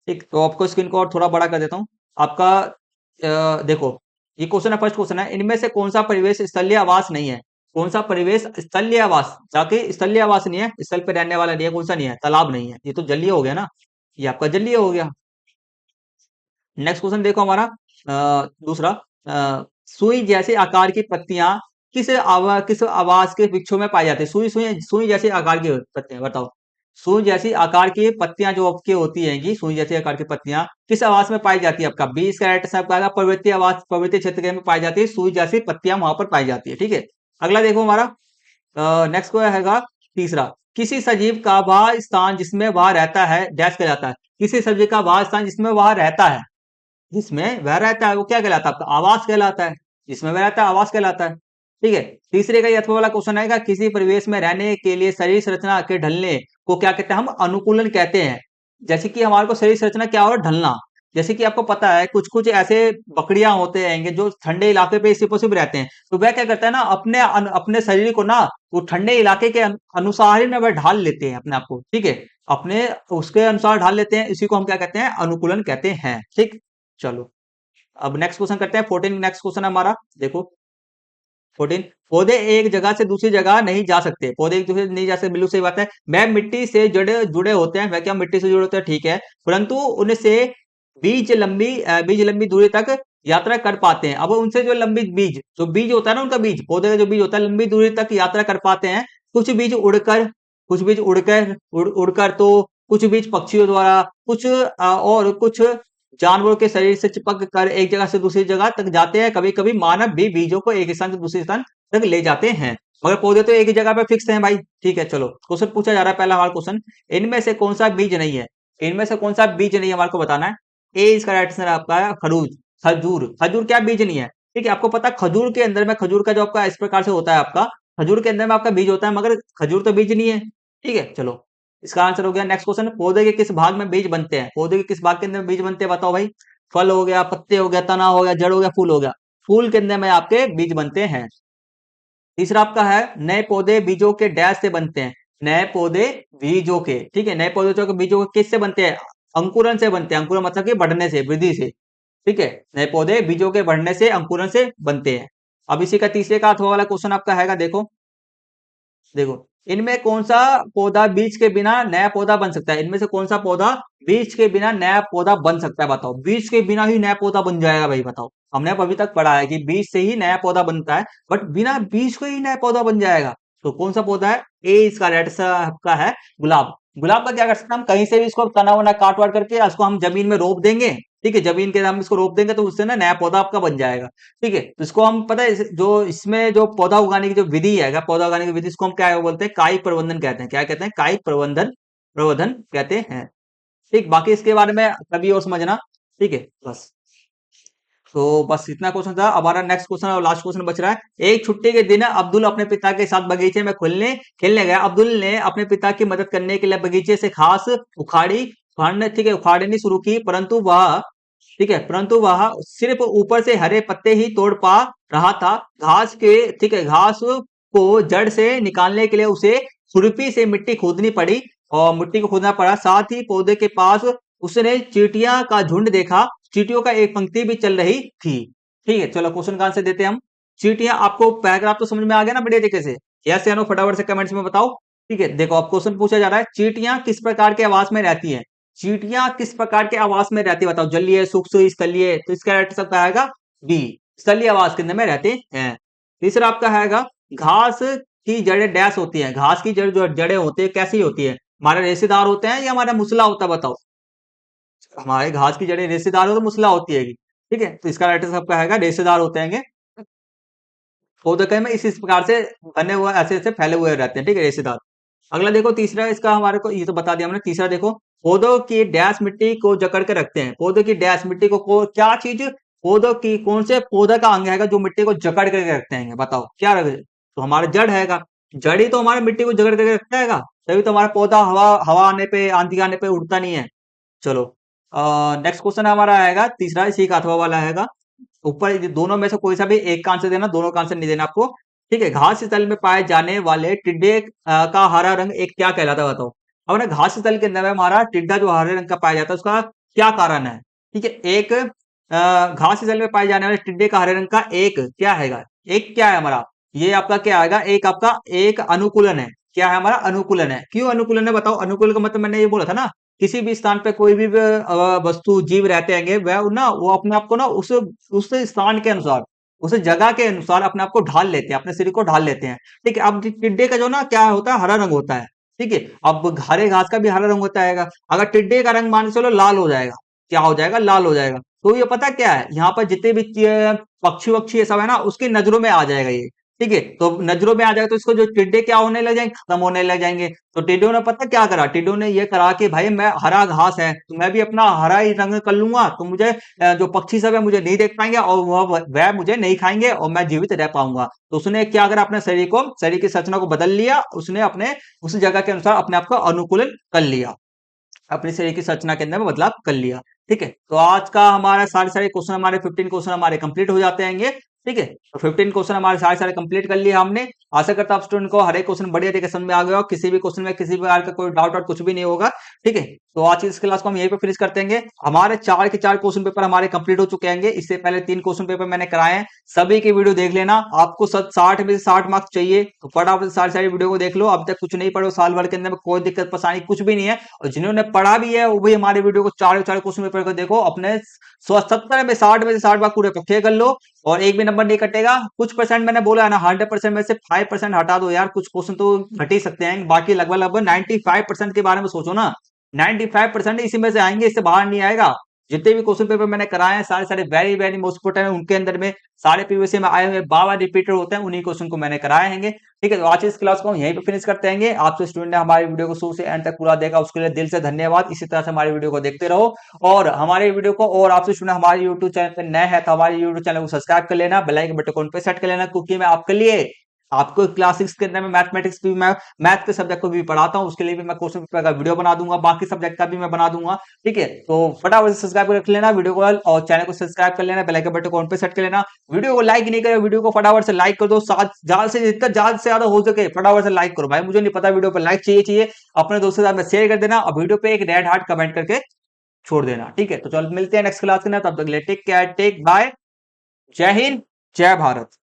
ठीक, तो आपको स्क्रीन को और थोड़ा बड़ा कर देता हूँ आपका। देखो, ये क्वेश्चन है, फर्स्ट क्वेश्चन है, इनमें से कौन सा परिवेश स्थलीय आवास नहीं है। कौन सा परिवेश स्थलीय आवास, जाके स्थलीय आवास नहीं है, स्थल पे रहने वाला नहीं है, कौन सा नहीं है, तालाब नहीं है, ये तो जलीय हो गया ना, ये आपका जलीय हो गया। नेक्स्ट क्वेश्चन देखो हमारा दूसरा, सुई जैसे आकार की पत्तियां किस आवास के वृक्षों में पाई जाती है। सुई सुई सुई जैसे आकार की पत्तियां बताओ। सुई जैसी आकार की पत्तियां जो आपकी होती हैं, सुई जैसी आकार की पत्तियां किस आवास में पाई जाती है, आपका 20 कैरेट से आपका पर्वतीय आवास, पर्वतीय क्षेत्र में पाई जाती है, सुई जैसी पत्तियां वहां पर पाई जाती है। ठीक है, अगला देखो हमारा नेक्स्ट को है तीसरा, किसी सजीव का वह स्थान जिसमें वह रहता है डैश कहलाता है। किसी सजीव का वह स्थान जिसमें वह रहता है, जिसमें वह रहता है वो क्या कहलाता है, आपका आवास कहलाता है। जिसमें वह रहता है आवास कहलाता है। ठीक है, तीसरे का ये अथवा वाला क्वेश्चन आएगा, किसी परिवेश में रहने के लिए शरीर संरचना के ढलने को क्या कहते हैं, हम अनुकूलन कहते हैं। जैसे कि हमारे को शरीर संरचना क्या हो रहा है, ढलना। जैसे कि आपको पता है कुछ कुछ ऐसे बकरियां होते हैं जो ठंडे इलाके पे इसी पॉसिबल रहते हैं, तो वह क्या करता है ना, अपने शरीर को ना वो ठंडे इलाके के अनुसार ही ना वह ढाल लेते हैं अपने आप को। ठीक है, अपने उसके अनुसार ढाल लेते हैं, इसी को हम क्या कहते हैं, अनुकूलन कहते हैं। ठीक, चलो अब नेक्स्ट क्वेश्चन करते हैं 14। नेक्स्ट क्वेश्चन हमारा देखो 14। पौधे एक जगह से दूसरी जगह नहीं जा सकते, पौधे एक दूसरे से नहीं जा सकते, बिल्कुल सही बात है। वह मिट्टी से जुड़े जुड़े होते हैं, वह क्या मिट्टी से जुड़े होते हैं, ठीक है, परंतु उनसे बीज लंबी दूरी तक यात्रा कर पाते हैं। अब उनसे जो लंबी बीज जो बीज होता है ना, उनका बीज पौधे का जो बीज होता है लंबी दूरी तक यात्रा कर पाते हैं। कुछ बीज उड़कर उड़कर तो कुछ बीज पक्षियों द्वारा, कुछ और कुछ जानवरों के शरीर से चिपक कर एक जगह से दूसरी जगह तक जाते हैं। कभी कभी मानव भी बीजों को एक स्थान से दूसरे स्थान तक ले जाते हैं, मगर पौधे तो एक ही जगह पे फिक्स हैं भाई। ठीक है, चलो क्वेश्चन पूछा जा रहा है, पहला हमारा क्वेश्चन, इनमें से कौन सा बीज नहीं है, इनमें से कौन सा बीज नहीं है हमारे को बताना है। ए इसका राइट आंसर आपका है खरबूज, खजूर। खजूर क्या बीज नहीं है, ठीक है, आपको पता खजूर के अंदर में, खजूर का जो आपका इस प्रकार से होता है, आपका खजूर के अंदर में आपका बीज होता है, मगर खजूर तो बीज नहीं है। ठीक है, चलो इसका आंसर हो गया। नेक्स्ट क्वेश्चन, पौधे के किस भाग में बीज बनते हैं, पौधे के किस भाग के अंदर बीज बनते हैं बताओ भाई। फल हो गया, पत्ते हो गया, तना हो गया, जड़ हो गया, फूल हो गया, फूल के अंदर में आपके बीज बनते हैं। तीसरा आपका है नए पौधे बीजों के डैश से बनते हैं, नए पौधे बीजों के, ठीक है, नए पौधे जो बीजों के किससे बनते हैं, अंकुरन से बनते हैं, अंकुरन मतलब कि बढ़ने से, वृद्धि से। ठीक है, नए पौधे बीजों के बढ़ने से, अंकुरन से बनते हैं। अब इसी का तीसरे का अथवा वाला क्वेश्चन आपका हैगा, देखो देखो, इनमें कौन सा पौधा बीज के बिना नया पौधा बन सकता है, इनमें से कौन सा पौधा बीज के बिना नया पौधा बन सकता है बताओ, बीज के बिना ही नया पौधा बन जाएगा भाई बताओ। हमने अभी तक पढ़ा है कि बीज से ही नया पौधा बनता है, बट बिना बीज को ही नया पौधा बन जाएगा, तो कौन सा पौधा है। ए इसका राइट आपका है गुलाब। गुलाब का क्या कर सकते हैं हम, कहीं से भी इसको तना वना काट वाट करके इसको हम जमीन में रोप देंगे, ठीक है, जमीन के हम इसको रोप देंगे तो उससे ना नया पौधा आपका बन जाएगा। ठीक है, तो इसको हम पता है जो इसमें जो पौधा उगाने की जो विधि है, पौधा उगाने की विधि, इसको हम क्या बोलते हैं, कायिक प्रबंधन कहते हैं। क्या कहते हैं, कायिक प्रबंधन प्रबंधन कहते हैं। ठीक, बाकी इसके बारे में कभी और समझना। ठीक है, बस तो बस इतना क्वेश्चन था। हमारा नेक्स्ट क्वेश्चन और लास्ट क्वेश्चन बच रहा है। एक छुट्टी के दिन अब्दुल अपने पिता के साथ बगीचे में खेलने गया। अब्दुल ने अपने पिता की मदद करने के लिए बगीचे से घास उखाड़ने, ठीक है, उखाड़नी शुरू की, परंतु वह, ठीक है, परंतु वह सिर्फ ऊपर से हरे पत्ते ही तोड़ पा रहा था। घास के, ठीक है, घास को जड़ से निकालने के लिए उसे खुरपी से मिट्टी खोदनी पड़ी, और मिट्टी को खोदना पड़ा। साथ ही पौधे के पास उसने चींटियां का झुंड देखा, चींटियों का एक पंक्ति भी चल रही थी। ठीक है, चलो क्वेश्चन का आंसर देते हैं हम। चींटियां, आपको पैराग्राफ तो समझ में आ गया ना बढ़िया तरीके से, यस या नो फटाफट से कमेंट्स में बताओ। ठीक है, देखो अब क्वेश्चन पूछा जा रहा है, चींटियां किस प्रकार के आवास में रहती हैं, चींटियां किस प्रकार के आवास में रहती है बताओ, जलीय, सूक्ष्म, स्थलीय, तो इसका राइट आंसर आएगा बी, स्थलीय आवास के अंदर में रहते हैं। तीसरा आपका आएगा, घास की जड़ें डैश होती हैं, घास की जड़ जो जड़ें होती है कैसी होती है, हमारे रेशेदार होते हैं या हमारा मुसला होता है बताओ। हमारे घास की जड़ें रेशेदार हो तो मुसला होती है, ठीक है, तो इसका राइट आंसर आपका आएगा रेशेदार होते हैं। पौधे में इस प्रकार से बने हुए ऐसे ऐसे फैले हुए रहते हैं, ठीक है, रेशेदार। अगला देखो तीसरा, इसका हमारे को ये तो बता दिया हमने। तीसरा देखो, पौधों की डैश मिट्टी को जकड़ के रखते हैं, पौधों की डैश मिट्टी को क्या चीज, पौधों की कौन से पौधा का अंग है जो मिट्टी को जकड़ करके रखते हैं बताओ क्या रख, तो हमारा जड़ हैगा, जड़ ही तो हमारे मिट्टी को जकड़ करके रखता है, तभी तो हमारा पौधा हवा हवा आने पे, आंधी आने पे उड़ता नहीं है। चलो नेक्स्ट क्वेश्चन हमारा आएगा तीसरा, इसी का अथवा वाला आएगा। ऊपर दोनों में से कोई सा भी एक का आंसर देना, दोनों का आंसर नहीं देना आपको। ठीक है, घास तल में पाए जाने वाले टिड्डे का हरा रंग एक क्या कहलाता है बताओ। अब ना घास तल के अंदर में हमारा टिड्डा जो हरे रंग का पाया जाता है उसका क्या कारण है। ठीक है, एक घास तल में पाए जाने वाले टिड्डे का हरे रंग का एक क्या है, एक क्या है हमारा, ये आपका क्या आएगा, एक आपका एक अनुकूलन है। क्या है हमारा, अनुकूलन है। क्यों अनुकूलन है बताओ, अनुकूलन का मतलब मैंने ये बोला था ना, किसी भी स्थान पे कोई भी वस्तु जीव रहते हैं वह ना वो अपने आप को ना उस स्थान के अनुसार, उस जगह के अनुसार अपने आप को ढाल लेते हैं, अपने शरीर को ढाल लेते हैं। ठीक है, अब टिड्डे का जो ना क्या होता है, हरा रंग होता है। ठीक है, अब हरे घास का भी हरा रंग होता है, अगर टिड्डे का रंग मान के चलो लाल हो जाएगा, क्या हो जाएगा, लाल हो जाएगा, तो ये पता क्या है, यहाँ पर जितने भी पक्षी वक्षी ये सब है ना उसकी नजरों में आ जाएगा ये। ठीक है, तो नजरों में आ जाएगा तो इसको जो टिड्डे क्या होने लग जाएंगे, खत्म होने लग जाएंगे। तो टिड्डों ने पता क्या करा, टिड्डों ने ये करा कि भाई मैं हरा घास है तो मैं भी अपना हरा ही रंग कर लूंगा, तो मुझे जो पक्षी सब है मुझे नहीं देख पाएंगे और वह मुझे नहीं खाएंगे और मैं जीवित रह पाऊंगा। तो उसने क्या करा, अपने शरीर को, शरीर की संरचना को बदल लिया, उसने अपने उस जगह के अनुसार अपने आप को अनुकूलन कर लिया, अपने शरीर की संरचना के अंदर में बदलाव कर लिया। ठीक है, तो आज का हमारा सारे क्वेश्चन, हमारे 15 क्वेश्चन हमारे कंप्लीट हो जाते हैं। ठीक है, तो 15 क्वेश्चन हमारे सारे कंप्लीट कर लिए हमने। आशा करता हूं आप स्टूडेंट को हर एक क्वेश्चन बढ़िया तरीके समझ में आ गया हो, किसी भी क्वेश्चन में किसी प्रकार का कोई डाउट और कुछ भी नहीं होगा। ठीक है, तो आज की इस क्लास को हम यहीं पे फिनिश करते हैं। हमारे 4 के 4 क्वेश्चन पेपर हमारे कंप्लीट हो चुके हैं। इससे पहले 3 क्वेश्चन पेपर मैंने कराए हैं, सभी की वीडियो देख लेना। आपको 60 में से 60 मार्क्स चाहिए तो फटाफट से सारी वीडियो को देख लो। अब तक कुछ नहीं पढ़ो, साल भर के अंदर में कोई दिक्कत परेशानी कुछ भी नहीं है। और जिन्होंने पढ़ा भी है वो भी हमारे वीडियो को 4 4 क्वेश्चन पेपर को देखो, अपने 70 में 60 में से 60 मार्क्स पूरे पक्के कर लो और एक भी नंबर नहीं कटेगा। कुछ परसेंट मैंने बोला है ना, 100% में से 5% हटा दो यार, कुछ क्वेश्चन तो घट ही सकते हैं, बाकी लगभग लगभग 95% के बारे में सोचो ना। 95% इसी में से आएंगे, इससे बाहर नहीं आएगा। जितने भी क्वेश्चन पेपर मैंने कराए हैं सारे सारे वेरी वेरी मोस्ट इंपोर्टेंट है, उनके अंदर में सारे पीवीसी में आए हुए बार रिपीटर होते हैं, उन्हीं क्वेश्चन को मैंने कराए हैं। ठीक है, तो आज इस क्लास को हम यहीं पे फिनिश करते हैं। आपसे स्टूडेंट ने हमारी वीडियो को शुरू से एंड तक पूरा देखा, उसके लिए दिल से धन्यवाद। इसी तरह से हमारी वीडियो को देखते रहो और हमारे वीडियो को, और आपसे स्टूडेंट हमारे यूट्यूब चैनल पर नए हैं तो हमारे यूट्यूब चैनल को सब्सक्राइब कर लेना, बेल आइकन बटन पे सेट कर लेना, क्योंकि मैं आपके लिए आपको क्लास 6 के अंदर में मैथमेटिक्स भी, मैं मैथ के सब्जेक्ट को भी पढ़ाता हूं, उसके लिए भी मैं क्वेश्चन पेपर का वीडियो बना दूंगा, बाकी सब्जेक्ट का भी मैं बना दूंगा। ठीक है, तो फटाफट से सब्सक्राइब कर लेना वीडियो को और चैनल को सब्सक्राइब कर लेना, बेल आइकन बटन को ऑन पे सेट कर लेना। वीडियो को लाइक नहीं करे, वीडियो को फटाफट से लाइक कर दो, ज्यादा से जितना ज्यादा से ज्यादा हो सके फटाफट से लाइक करो भाई, मुझे नहीं पता वीडियो पर लाइक चाहिए, अपने दोस्तों के साथ में शेयर कर देना और वीडियो पे एक रेड हार्ट कमेंट करके छोड़ देना। ठीक है, तो चलो मिलते हैं नेक्स्ट क्लास के अंदर, तब तक ले टेक केयर, टेक बाय, जय हिंद, जय भारत।